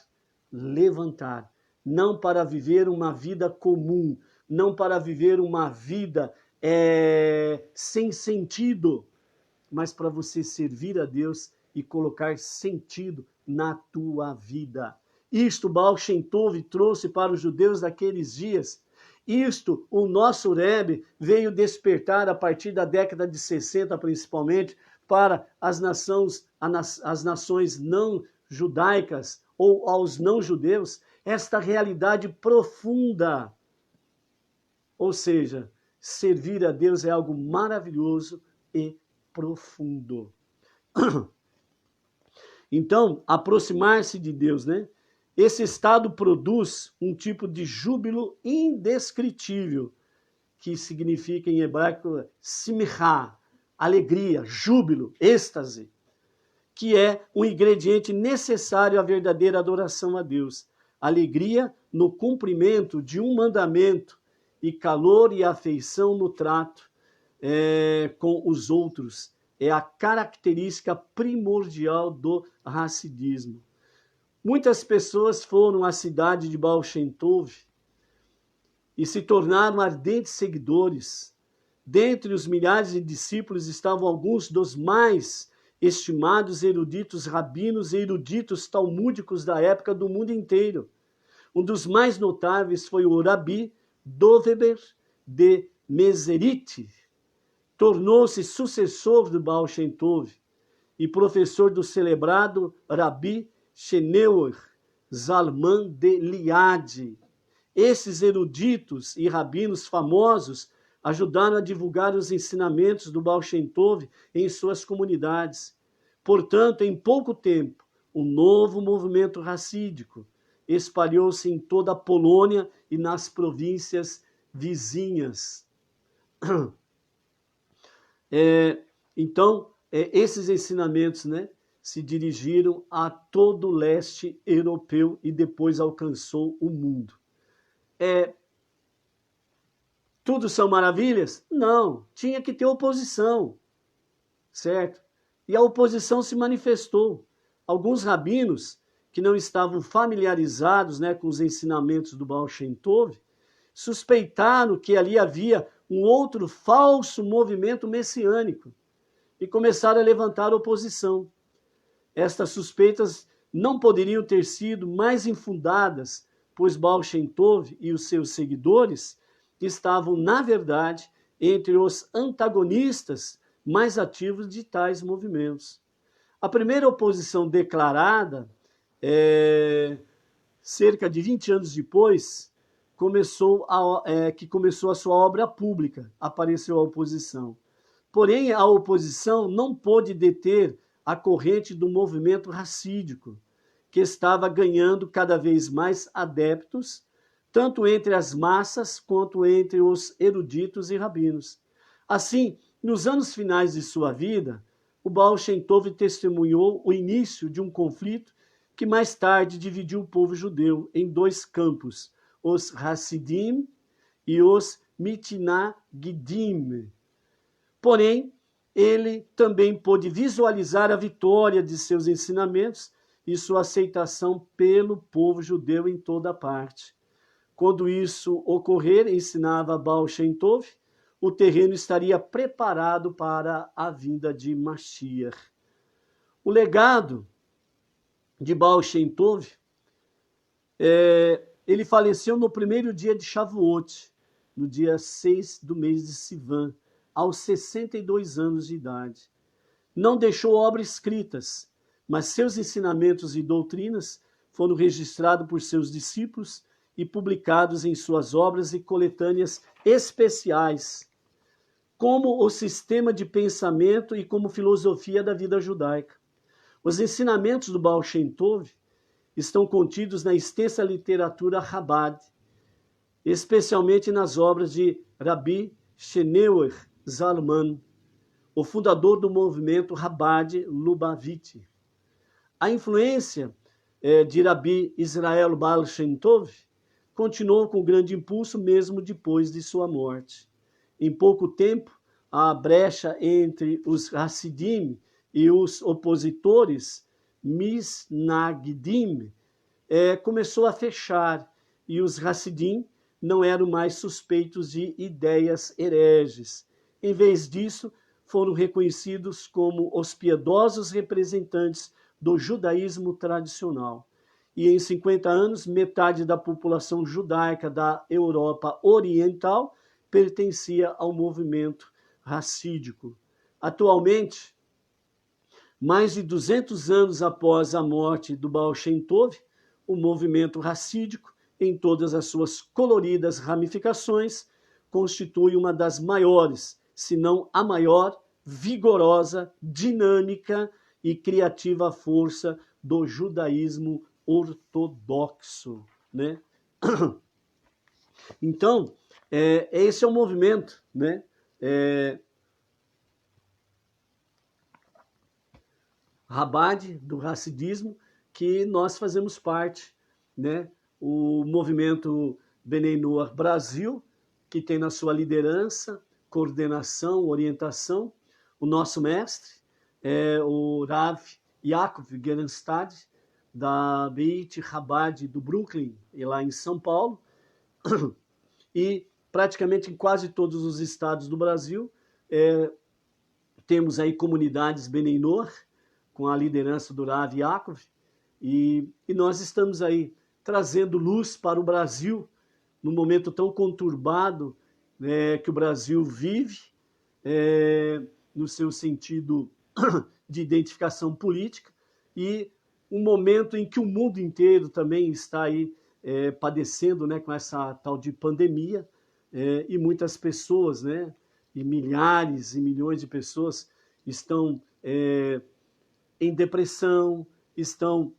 levantar, não para viver uma vida comum, não para viver uma vida sem sentido, mas para você servir a Deus e colocar sentido na tua vida. Isto Baal Shem Tov trouxe para os judeus daqueles dias. Isto o nosso Rebbe veio despertar a partir da década de 60, principalmente, para as nações não judaicas ou aos não judeus, esta realidade profunda. Ou seja, servir a Deus é algo maravilhoso e profundo. Então, aproximar-se de Deus, né? Esse estado produz um tipo de júbilo indescritível, que significa em hebraico simcha, alegria, júbilo, êxtase, que é um ingrediente necessário à verdadeira adoração a Deus. Alegria no cumprimento de um mandamento e calor e afeição no trato com os outros. É a característica primordial do hassidismo. Muitas pessoas foram à cidade de Baal Shem Tov e se tornaram ardentes seguidores. Dentre os milhares de discípulos estavam alguns dos mais estimados eruditos rabinos e eruditos talmúdicos da época do mundo inteiro. Um dos mais notáveis foi o Rabi Doveber de Meserit. Tornou-se sucessor do Baal Shem Tov e professor do celebrado Rabi Sheneur Zalman de Liad. Esses eruditos e rabinos famosos ajudaram a divulgar os ensinamentos do Baal Shem Tov em suas comunidades. Portanto, em pouco tempo, um novo movimento racídico espalhou-se em toda a Polônia e nas províncias vizinhas. Então, esses ensinamentos, né, se dirigiram a todo o leste europeu e depois alcançou o mundo. Tudo são maravilhas? Não, tinha que ter oposição, certo? E a oposição se manifestou. Alguns rabinos que não estavam familiarizados, né, com os ensinamentos do Baal Shem Tov, suspeitaram que ali havia um outro falso movimento messiânico e começaram a levantar oposição. Estas suspeitas não poderiam ter sido mais infundadas, pois Baal Shem Tov e os seus seguidores estavam, na verdade, entre os antagonistas mais ativos de tais movimentos. A primeira oposição declarada, cerca de 20 anos depois, começou a sua obra pública, apareceu a oposição. Porém, a oposição não pôde deter a corrente do movimento racídico, que estava ganhando cada vez mais adeptos, tanto entre as massas quanto entre os eruditos e rabinos. Assim, nos anos finais de sua vida, o Baal Shem Tov testemunhou o início de um conflito que mais tarde dividiu o povo judeu em dois campos, os Hassidim e os Mitnagidim. Porém, ele também pôde visualizar a vitória de seus ensinamentos e sua aceitação pelo povo judeu em toda parte. Quando isso ocorrer, ensinava Baal Shem Tov, o terreno estaria preparado para a vinda de Mashiach. O legado de Baal Shem Tov, ele faleceu no primeiro dia de Shavuot, no dia 6 do mês de Sivan, aos 62 anos de idade. Não deixou obras escritas, mas seus ensinamentos e doutrinas foram registrados por seus discípulos e publicados em suas obras e coletâneas especiais, como o sistema de pensamento e como filosofia da vida judaica. Os ensinamentos do Baal Shem Tov estão contidos na extensa literatura Chabad, especialmente nas obras de Rabbi Shneur Zalman, o fundador do movimento Chabad Lubavitch. A influência de Rabbi Israel Baal Shem Tov continuou com grande impulso mesmo depois de sua morte. Em pouco tempo, a brecha entre os Hassidim e os opositores Misnagdim começou a fechar, e os Hassidim não eram mais suspeitos de ideias hereges. Em vez disso, foram reconhecidos como os piedosos representantes do judaísmo tradicional. E em 50 anos, metade da população judaica da Europa Oriental pertencia ao movimento racídico. Atualmente, mais de 200 anos após a morte do Baal Shem Tov, o movimento racídico, em todas as suas coloridas ramificações, constitui uma das maiores, se não a maior, vigorosa, dinâmica e criativa força do judaísmo ortodoxo, né? Então, esse é o movimento, né? Chabad, do Hassidismo, que nós fazemos parte, né? O movimento Bnei Noach Brasil, que tem na sua liderança, coordenação, orientação, o nosso mestre, o Rav Yaakov Gerenstad, da Beit Chabad do Brooklyn, e lá em São Paulo, e praticamente em quase todos os estados do Brasil, temos aí comunidades Bnei Noach, com a liderança do Rav Yaakov, e nós estamos aí trazendo luz para o Brasil, num momento tão conturbado que o Brasil vive, no seu sentido de identificação política, e um momento em que o mundo inteiro também está aí padecendo, né, com essa tal de pandemia, e muitas pessoas, né, e milhares e milhões de pessoas estão em depressão, estão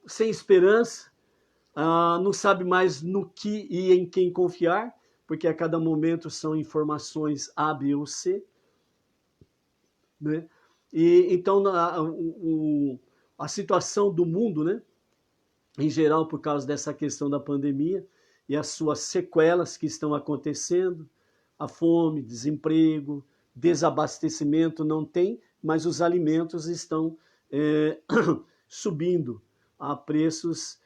sem esperança, não sabe mais no que e em quem confiar, porque a cada momento são informações A, B ou C, né? E então a situação do mundo, né, em geral, por causa dessa questão da pandemia e as suas sequelas que estão acontecendo, a fome, desemprego, desabastecimento não tem, mas os alimentos estão subindo a preços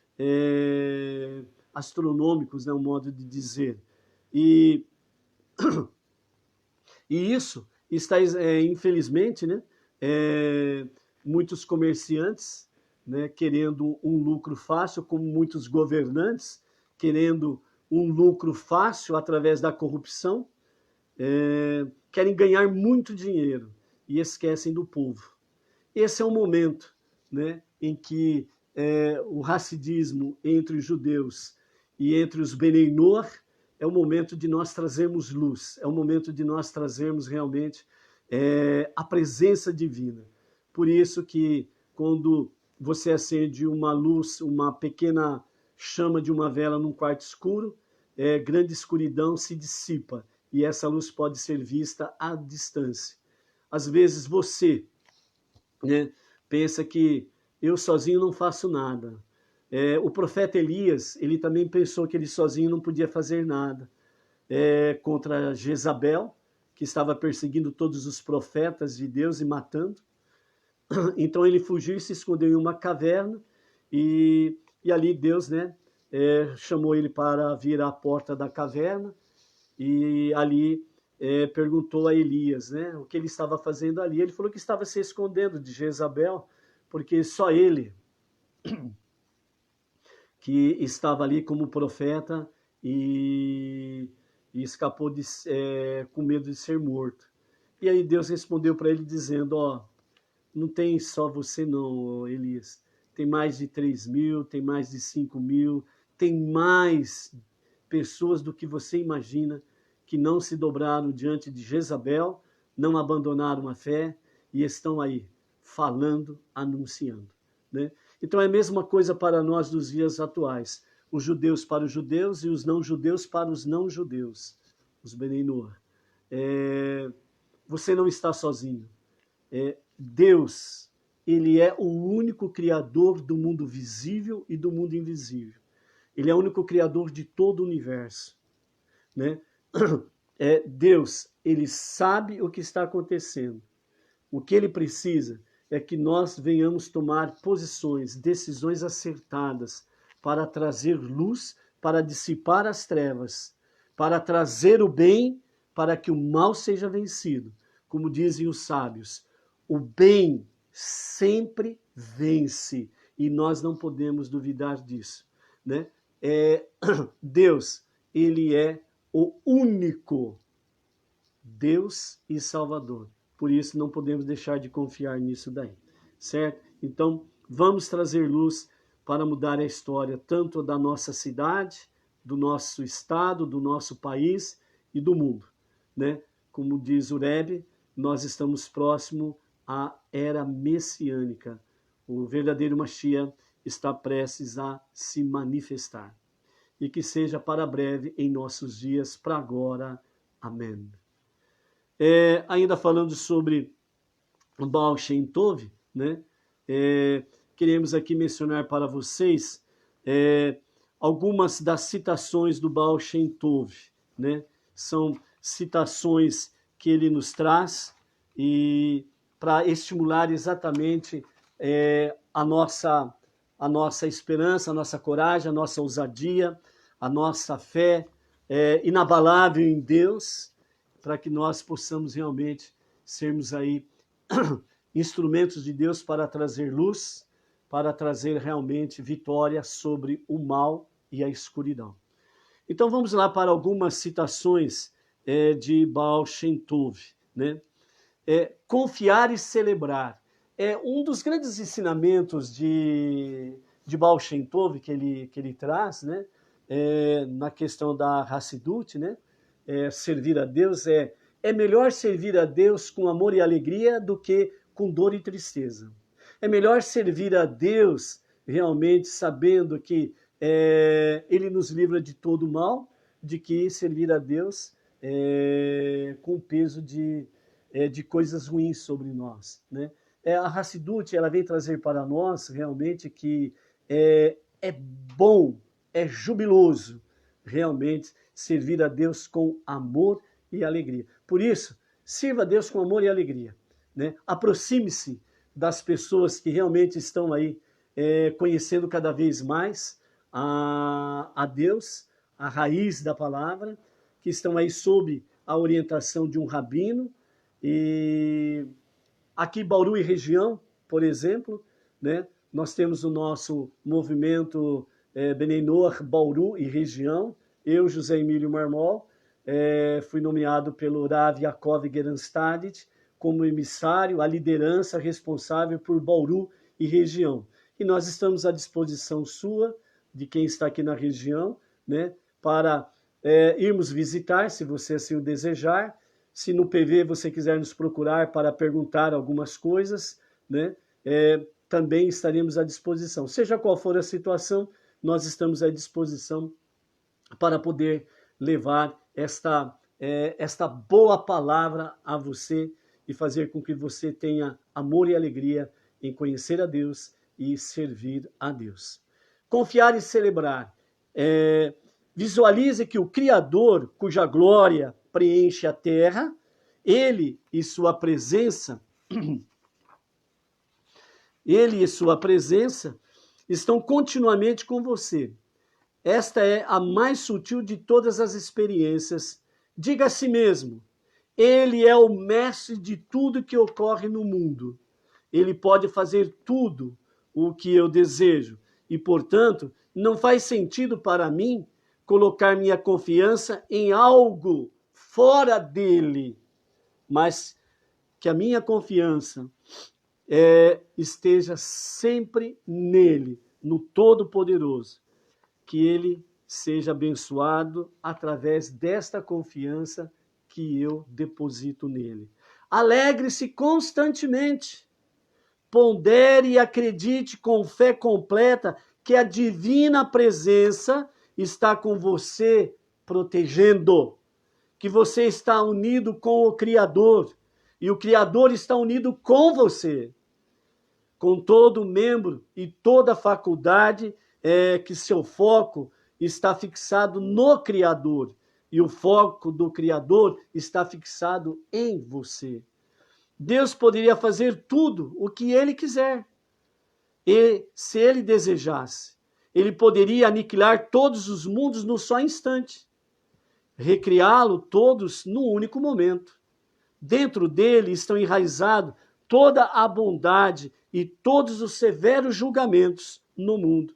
astronômicos, né, um modo de dizer. E isso está, infelizmente, né, muitos comerciantes, né, querendo um lucro fácil, como muitos governantes querendo um lucro fácil através da corrupção, querem ganhar muito dinheiro e esquecem do povo. Esse é o momento, né, em que o racidismo entre os judeus e entre os Bnei Noach é o momento de nós trazermos luz, é o momento de nós trazermos realmente a presença divina. Por isso que quando você acende uma luz, uma pequena chama de uma vela num quarto escuro, grande escuridão se dissipa e essa luz pode ser vista à distância. Às vezes você, né, pensa que eu sozinho não faço nada. O profeta Elias, ele também pensou que ele sozinho não podia fazer nada contra Jezabel, que estava perseguindo todos os profetas de Deus e matando. Então ele fugiu e se escondeu em uma caverna e ali Deus, né, chamou ele para vir à porta da caverna e ali perguntou a Elias, né, o que ele estava fazendo ali. Ele falou que estava se escondendo de Jezabel, porque só ele que estava ali como profeta e escapou com medo de ser morto. E aí Deus respondeu para ele dizendo, não tem só você não, Elias. Tem mais de 3.000, tem mais de 5.000, tem mais pessoas do que você imagina que não se dobraram diante de Jezabel, não abandonaram a fé e estão aí falando, anunciando, né? Então é a mesma coisa para nós dos dias atuais. Os judeus para os judeus e os não-judeus para os não-judeus. Os Benei Noach. Você não está sozinho. Deus, ele é o único criador do mundo visível e do mundo invisível. Ele é o único criador de todo o universo, né? Deus, ele sabe o que está acontecendo. O que ele precisa é que nós venhamos tomar posições, decisões acertadas para trazer luz, para dissipar as trevas, para trazer o bem, para que o mal seja vencido. Como dizem os sábios, o bem sempre vence e nós não podemos duvidar disso, né? Deus, ele é o único Deus e Salvador. Por isso não podemos deixar de confiar nisso daí, certo? Então vamos trazer luz para mudar a história tanto da nossa cidade, do nosso estado, do nosso país e do mundo, né? Como diz o Rebbe, nós estamos próximo à era messiânica. O verdadeiro Mashiach está prestes a se manifestar. E que seja para breve em nossos dias, para agora. Amém. Ainda falando sobre o Baal Shem Tov, né? Queremos aqui mencionar para vocês algumas das citações do Baal Shem Tov, né? São citações que ele nos traz e para estimular exatamente a nossa esperança, a nossa coragem, a nossa ousadia, a nossa fé inabalável em Deus, para que nós possamos realmente sermos aí instrumentos de Deus para trazer luz, para trazer realmente vitória sobre o mal e a escuridão. Então vamos lá para algumas citações de Baal Shem Tov, né? Confiar e celebrar. Um dos grandes ensinamentos de Baal Shem Tov que ele traz, né? Na questão da Hassidut, né? Servir a Deus é melhor servir a Deus com amor e alegria do que com dor e tristeza. É melhor servir a Deus realmente sabendo que Ele nos livra de todo mal, de que servir a Deus com o peso de coisas ruins sobre nós, né? A Hassidut, ela vem trazer para nós realmente que é bom, é jubiloso realmente servir a Deus com amor e alegria. Por isso, sirva a Deus com amor e alegria, né? Aproxime-se das pessoas que realmente estão aí conhecendo cada vez mais a Deus, a raiz da palavra, que estão aí sob a orientação de um rabino. E aqui Bauru e região, por exemplo, né, nós temos o nosso movimento Benei Noach Bauru e região. Eu, José Emílio Marmol, fui nomeado pelo Rav Yaakov Geranstadit como emissário, a liderança responsável por Bauru e região. E nós estamos à disposição sua, de quem está aqui na região, né, para irmos visitar, se você assim o desejar. Se no PV você quiser nos procurar para perguntar algumas coisas, né, também estaremos à disposição. Seja qual for a situação, nós estamos à disposição para poder levar esta boa palavra a você e fazer com que você tenha amor e alegria em conhecer a Deus e servir a Deus. Confiar e celebrar. Visualize que o Criador, cuja glória preenche a terra, ele e sua presença estão continuamente com você. Esta é a mais sutil de todas as experiências. Diga a si mesmo, ele é o mestre de tudo que ocorre no mundo. Ele pode fazer tudo o que eu desejo. E, portanto, não faz sentido para mim colocar minha confiança em algo fora dele, mas que a minha confiança esteja sempre nele, no Todo-Poderoso. Que ele seja abençoado através desta confiança que eu deposito nele. Alegre-se constantemente. Pondere e acredite com fé completa que a divina presença está com você, protegendo. Que você está unido com o Criador. E o Criador está unido com você. Com todo membro e toda faculdade, que seu foco está fixado no Criador. E o foco do Criador está fixado em você. Deus poderia fazer tudo o que ele quiser. E se ele desejasse, ele poderia aniquilar todos os mundos num só instante. Recriá-lo todos num único momento. Dentro dele estão enraizados toda a bondade e todos os severos julgamentos no mundo,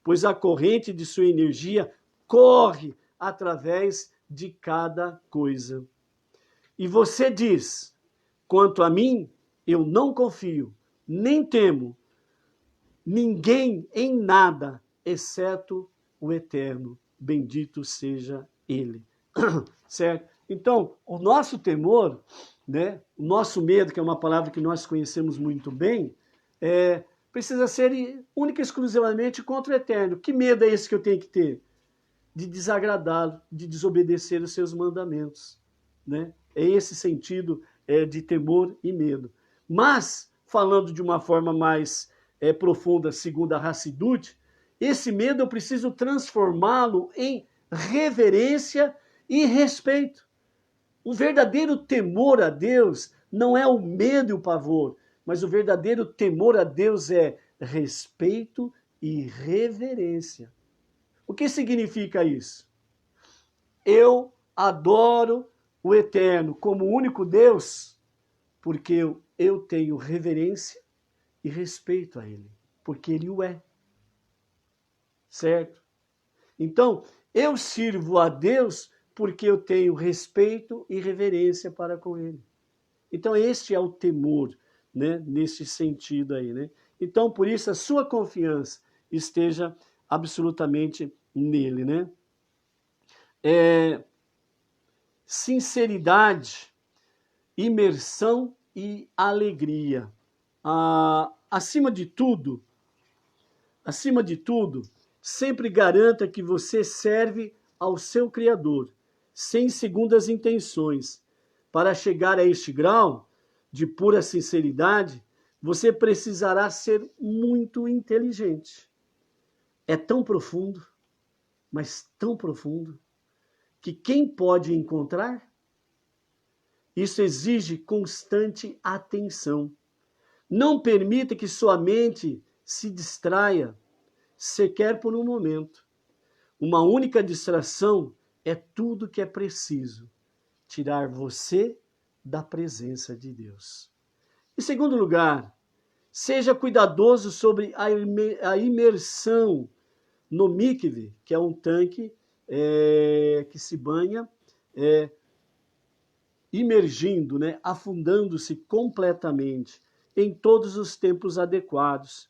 pois a corrente de sua energia corre através de cada coisa. E você diz, quanto a mim, eu não confio, nem temo ninguém em nada, exceto o Eterno. Bendito seja Ele. Certo? Então, o nosso temor, né, o nosso medo, que é uma palavra que nós conhecemos muito bem, precisa ser única e exclusivamente contra o Eterno. Que medo é esse que eu tenho que ter? De desagradá-lo, de desobedecer os seus mandamentos. Né? É esse sentido de temor e medo. Mas, falando de uma forma mais profunda, segundo a Hassidut, esse medo eu preciso transformá-lo em reverência e respeito. O verdadeiro temor a Deus não é o medo e o pavor, mas o verdadeiro temor a Deus é respeito e reverência. O que significa isso? Eu adoro o Eterno como único Deus, porque eu tenho reverência e respeito a Ele, porque Ele o é. Certo? Então, eu sirvo a Deus porque eu tenho respeito e reverência para com Ele. Então, este é o temor, né, nesse sentido aí, né? Então, por isso, a sua confiança esteja absolutamente nele, né? Sinceridade, imersão e alegria. Acima de tudo, sempre garanta que você serve ao seu Criador, sem segundas intenções. Para chegar a este grau de pura sinceridade, você precisará ser muito inteligente. É tão profundo, mas tão profundo, que quem pode encontrar? Isso exige constante atenção. Não permita que sua mente se distraia, sequer por um momento. Uma única distração é tudo que é preciso tirar você da presença de Deus. Em segundo lugar, seja cuidadoso sobre a imersão no mikve, que é um tanque que se banha, imergindo, né, afundando-se completamente em todos os tempos adequados.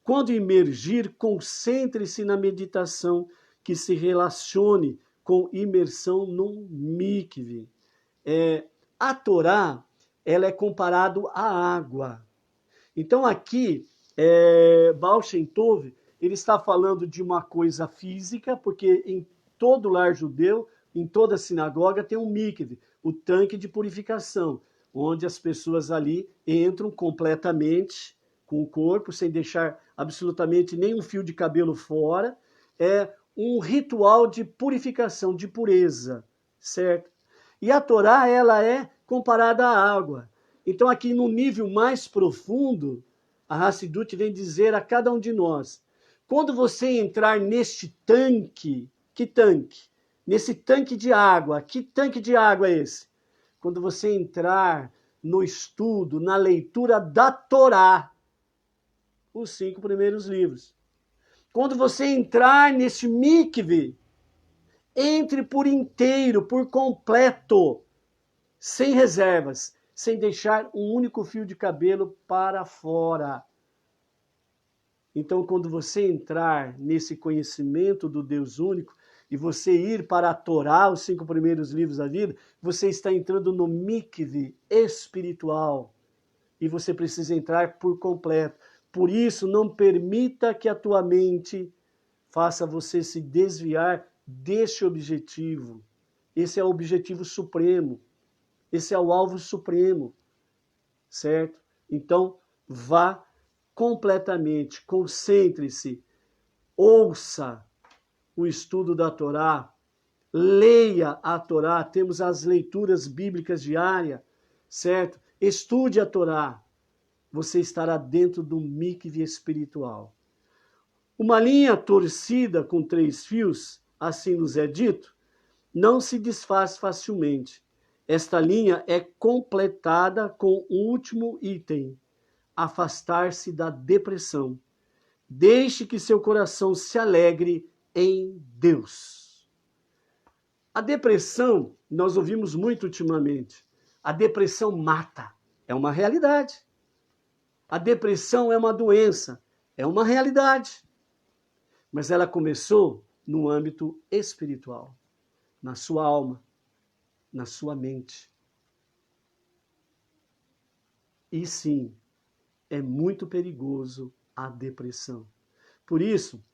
Quando imergir, concentre-se na meditação que se relacione com imersão no mikve. A Torá, ela é comparado à água. Então aqui, Baal Shem Tov, ele está falando de uma coisa física, porque em todo lar judeu, em toda sinagoga, tem um mikve, o tanque de purificação, onde as pessoas ali entram completamente com o corpo, sem deixar absolutamente nenhum fio de cabelo fora. É um ritual de purificação, de pureza, certo? E a Torá, ela é comparada à água. Então, aqui no nível mais profundo, a Hassidut vem dizer a cada um de nós, quando você entrar neste tanque, que tanque? Nesse tanque de água, que tanque de água é esse? Quando você entrar no estudo, na leitura da Torá, os 5 primeiros livros. Quando você entrar nesse mikve, entre por inteiro, por completo, sem reservas, sem deixar um único fio de cabelo para fora. Então, quando você entrar nesse conhecimento do Deus único e você ir para a Torá, os 5 primeiros livros da vida, você está entrando no mikve espiritual e você precisa entrar por completo. Por isso, não permita que a tua mente faça você se desviar deste objetivo. Esse é o objetivo supremo. Esse é o alvo supremo, certo? Então, vá completamente, concentre-se, ouça o estudo da Torá, leia a Torá, temos as leituras bíblicas diárias, certo? Estude a Torá, você estará dentro do mikve espiritual. Uma linha torcida com 3 fios, assim nos é dito, não se desfaz facilmente. Esta linha é completada com o último item: afastar-se da depressão. Deixe que seu coração se alegre em Deus. A depressão, nós ouvimos muito ultimamente, a depressão mata, é uma realidade. A depressão é uma doença, é uma realidade. Mas ela começou no âmbito espiritual, na sua alma, na sua mente. E sim, é muito perigoso a depressão. Por isso,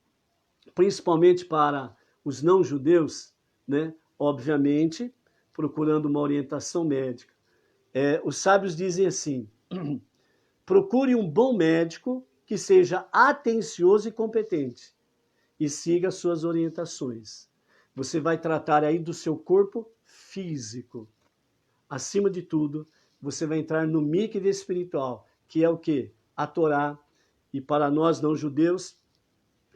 principalmente para os não-judeus, né, obviamente, procurando uma orientação médica, os sábios dizem assim, procure um bom médico que seja atencioso e competente e siga suas orientações. Você vai tratar aí do seu corpo físico. Acima de tudo, você vai entrar no mikve espiritual, que é o quê? A Torá. E para nós não-judeus,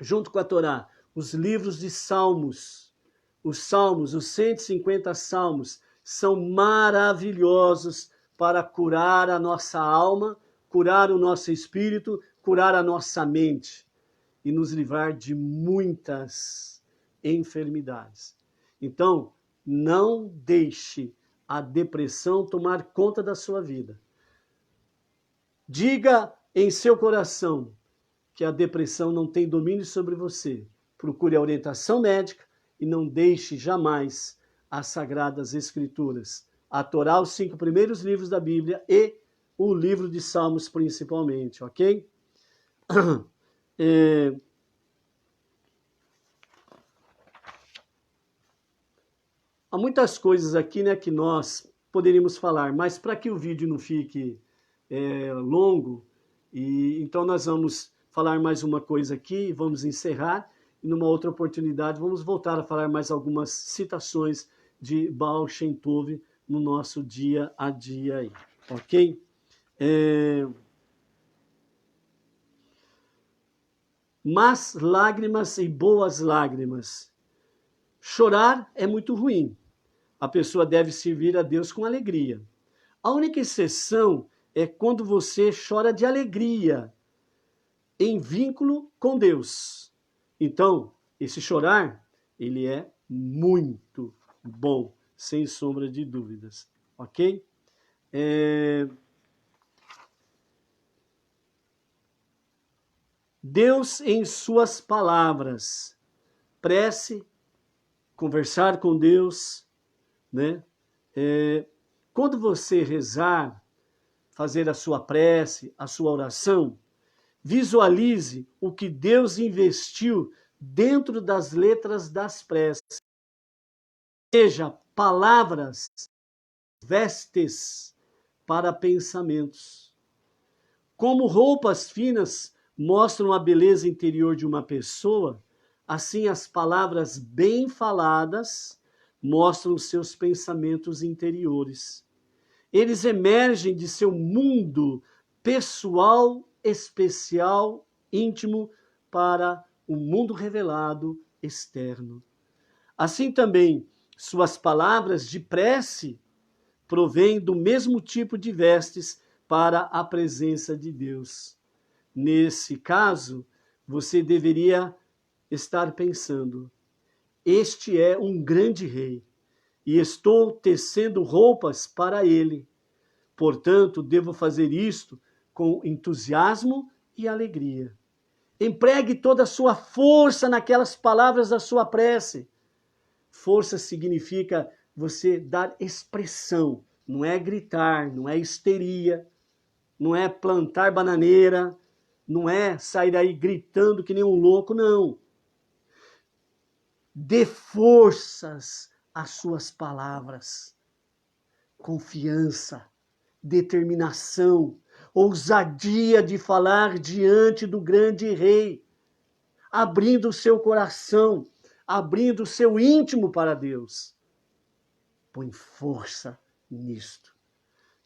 junto com a Torá, os livros de Salmos. Os Salmos, os 150 Salmos, são maravilhosos para curar a nossa alma, curar o nosso espírito, curar a nossa mente e nos livrar de muitas enfermidades. Então, não deixe a depressão tomar conta da sua vida. Diga em seu coração que a depressão não tem domínio sobre você. Procure a orientação médica e não deixe jamais as Sagradas Escrituras. A Torá, os 5 primeiros livros da Bíblia e o livro de Salmos principalmente, ok? Há muitas coisas aqui, né, que nós poderíamos falar, mas para que o vídeo não fique longo, então nós vamos falar mais uma coisa aqui, vamos encerrar, e numa outra oportunidade vamos voltar a falar mais algumas citações de Baal Shem Tov no nosso dia a dia aí, ok? Más lágrimas e boas lágrimas. Chorar é muito ruim. A pessoa deve servir a Deus com alegria. A única exceção é quando você chora de alegria em vínculo com Deus. Então, esse chorar, ele é muito bom, sem sombra de dúvidas, ok? Deus em suas palavras, prece, conversar com Deus, né? Quando você rezar, fazer a sua prece, a sua oração, visualize o que Deus investiu dentro das letras das preces. seja, palavras, vestes para pensamentos. Como roupas finas mostram a beleza interior de uma pessoa, assim as palavras bem faladas mostram seus pensamentos interiores. Eles emergem de seu mundo pessoal, especial, íntimo, para o mundo revelado externo. Assim também, suas palavras de prece provêm do mesmo tipo de vestes para a presença de Deus. Nesse caso, você deveria estar pensando: este é um grande rei, e estou tecendo roupas para ele. Portanto, devo fazer isto com entusiasmo e alegria. Empregue toda a sua força naquelas palavras da sua prece. Força significa você dar expressão, não é gritar, não é histeria, não é plantar bananeira, não é sair aí gritando que nem um louco, não. Dê forças às suas palavras. Confiança, determinação, ousadia de falar diante do grande rei, abrindo o seu coração, abrindo o seu íntimo para Deus. Põe força nisto,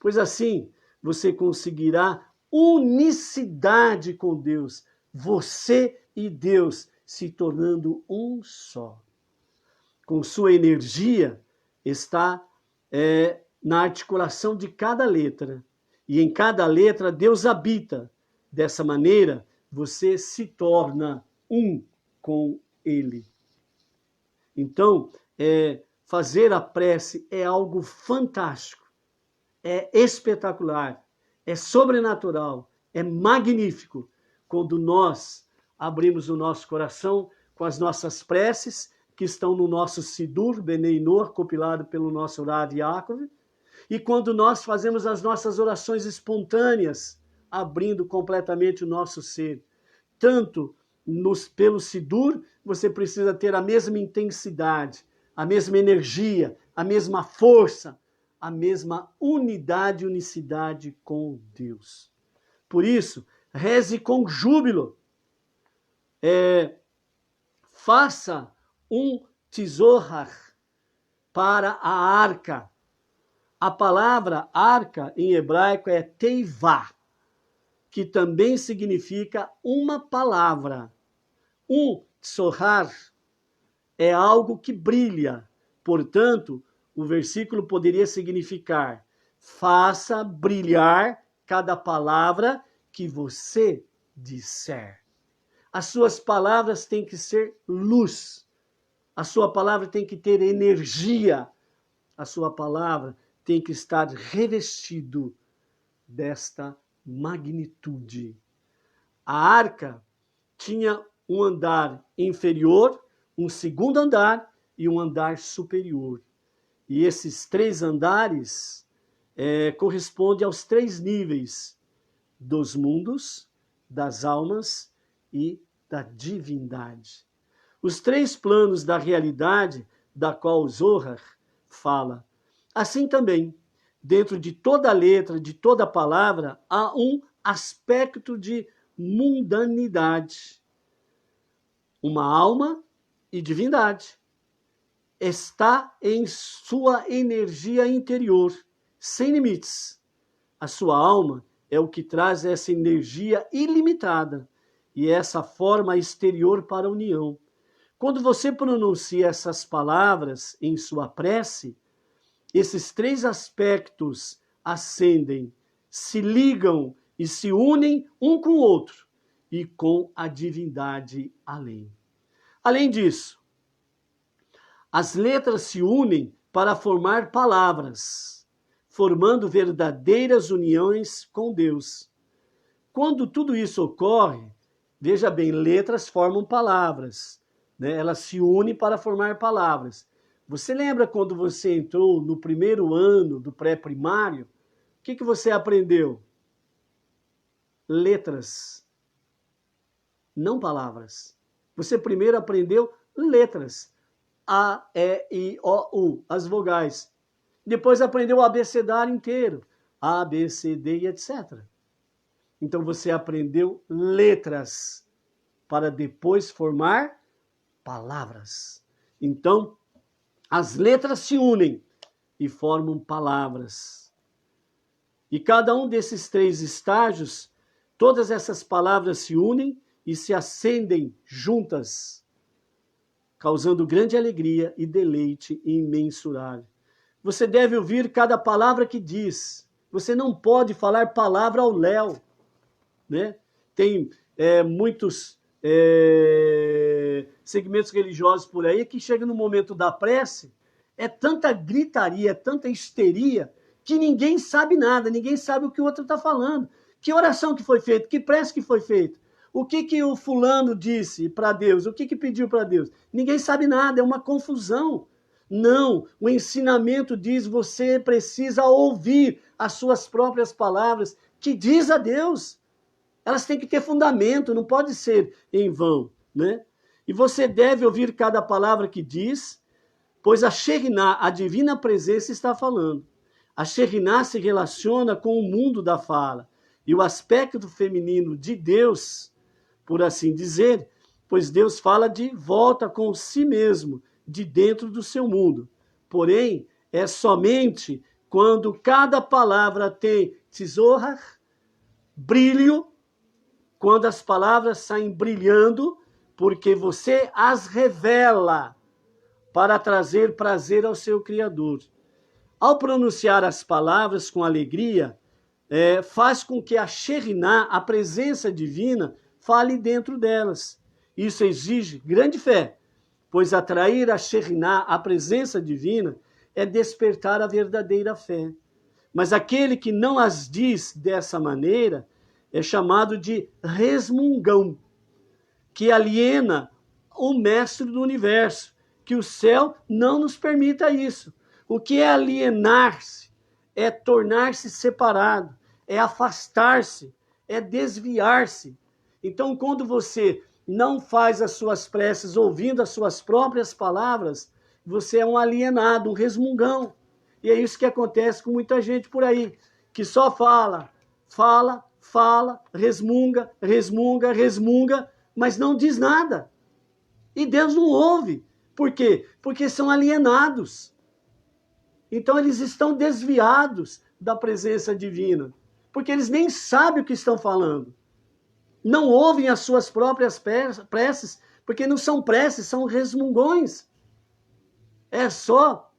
pois assim você conseguirá unicidade com Deus, você e Deus se tornando um só. Com sua energia está na articulação de cada letra. E em cada letra Deus habita. Dessa maneira, você se torna um com Ele. Então, fazer a prece é algo fantástico, é espetacular, é sobrenatural, é magnífico, quando nós abrimos o nosso coração com as nossas preces, que estão no nosso Sidur Bnei Noach, compilado pelo nosso Rav Yaakov, e quando nós fazemos as nossas orações espontâneas, abrindo completamente o nosso ser. Tanto pelo Sidur, você precisa ter a mesma intensidade, a mesma energia, a mesma força, a mesma unidade e unicidade com Deus. Por isso, reze com júbilo. Faça um tesorar para a arca. A palavra arca em hebraico é teivá, que também significa uma palavra. Um tsohar é algo que brilha. Portanto, o versículo poderia significar: faça brilhar cada palavra que você disser. As suas palavras têm que ser luz. A sua palavra tem que ter energia. A sua palavra tem que estar revestido desta magnitude. A arca tinha um andar inferior, um segundo andar e um andar superior. E esses 3 andares correspondem aos 3 níveis dos mundos, das almas e da divindade. Os 3 planos da realidade da qual o Zohar fala. Assim também, dentro de toda letra, de toda palavra, há um aspecto de mundanidade. Uma alma e divindade. Está em sua energia interior, sem limites. A sua alma é o que traz essa energia ilimitada e essa forma exterior para a união. Quando você pronuncia essas palavras em sua prece, esses 3 aspectos ascendem, se ligam e se unem um com o outro e com a divindade além. Além disso, as letras se unem para formar palavras, formando verdadeiras uniões com Deus. Quando tudo isso ocorre, veja bem, letras formam palavras, né? Elas se unem para formar palavras. Você lembra quando você entrou no primeiro ano do pré-primário? O que você aprendeu? Letras, não palavras. Você primeiro aprendeu letras. A, E, I, O, U, as vogais. Depois aprendeu o abecedário inteiro, A, B, C, D e etc. Então você aprendeu letras para depois formar palavras. Então, as letras se unem e formam palavras. E cada um desses 3 estágios, todas essas palavras se unem e se acendem juntas, causando grande alegria e deleite imensurável. Você deve ouvir cada palavra que diz. Você não pode falar palavra ao léu, né? Tem muitos segmentos religiosos por aí que chega no momento da prece, é tanta gritaria, é tanta histeria, que ninguém sabe nada, ninguém sabe o que o outro está falando. Que oração que foi feita, que prece que foi feita, o que o fulano disse para Deus, o que pediu para Deus. Ninguém sabe nada, é uma confusão. Não, o ensinamento diz, você precisa ouvir as suas próprias palavras, que diz a Deus. Elas têm que ter fundamento, não pode ser em vão, né? E você deve ouvir cada palavra que diz, pois a Shekhinah, a divina presença, está falando. A Shekhinah se relaciona com o mundo da fala. E o aspecto feminino de Deus, por assim dizer, pois Deus fala de volta com si mesmo, de dentro do seu mundo. Porém, é somente quando cada palavra tem tzorah, brilho, quando as palavras saem brilhando, porque você as revela para trazer prazer ao seu Criador. Ao pronunciar as palavras com alegria, faz com que a Shekhinah, a presença divina, fale dentro delas. Isso exige grande fé, pois atrair a Shekhinah, a presença divina, é despertar a verdadeira fé. Mas aquele que não as diz dessa maneira é chamado de resmungão, que aliena o mestre do universo, que o céu não nos permita isso. O que é alienar-se? É tornar-se separado, é afastar-se, é desviar-se. Então, quando você não faz as suas preces ouvindo as suas próprias palavras, você é um alienado, um resmungão. E é isso que acontece com muita gente por aí, que só fala, resmunga, mas não diz nada. E Deus não ouve. Por quê? Porque são alienados. Então eles estão desviados da presença divina, porque eles nem sabem o que estão falando. Não ouvem as suas próprias preces, porque não são preces, são resmungões. É só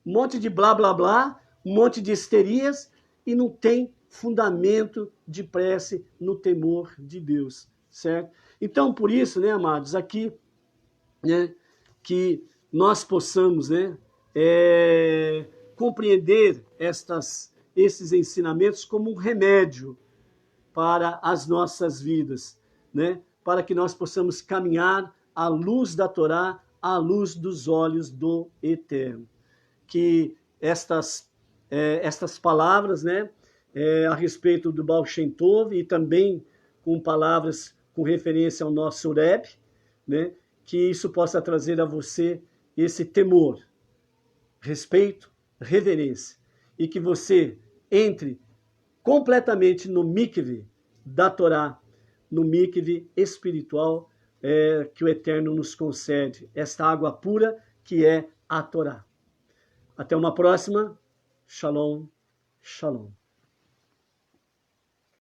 um monte de blá, blá, blá, um monte de histerias, e não tem fundamento de prece no temor de Deus, certo? Então, por isso, né, amados, aqui, né, que nós possamos, né, compreender esses ensinamentos como um remédio para as nossas vidas, né? Para que nós possamos caminhar à luz da Torá, à luz dos olhos do Eterno. Que estas palavras, né, a respeito do Baal Shem Tov, e também com palavras com referência ao nosso Rebbe, né, que isso possa trazer a você esse temor, respeito, reverência, e que você entre completamente no mikve da Torá, no mikve espiritual que o Eterno nos concede, esta água pura que é a Torá. Até uma próxima. Shalom, shalom.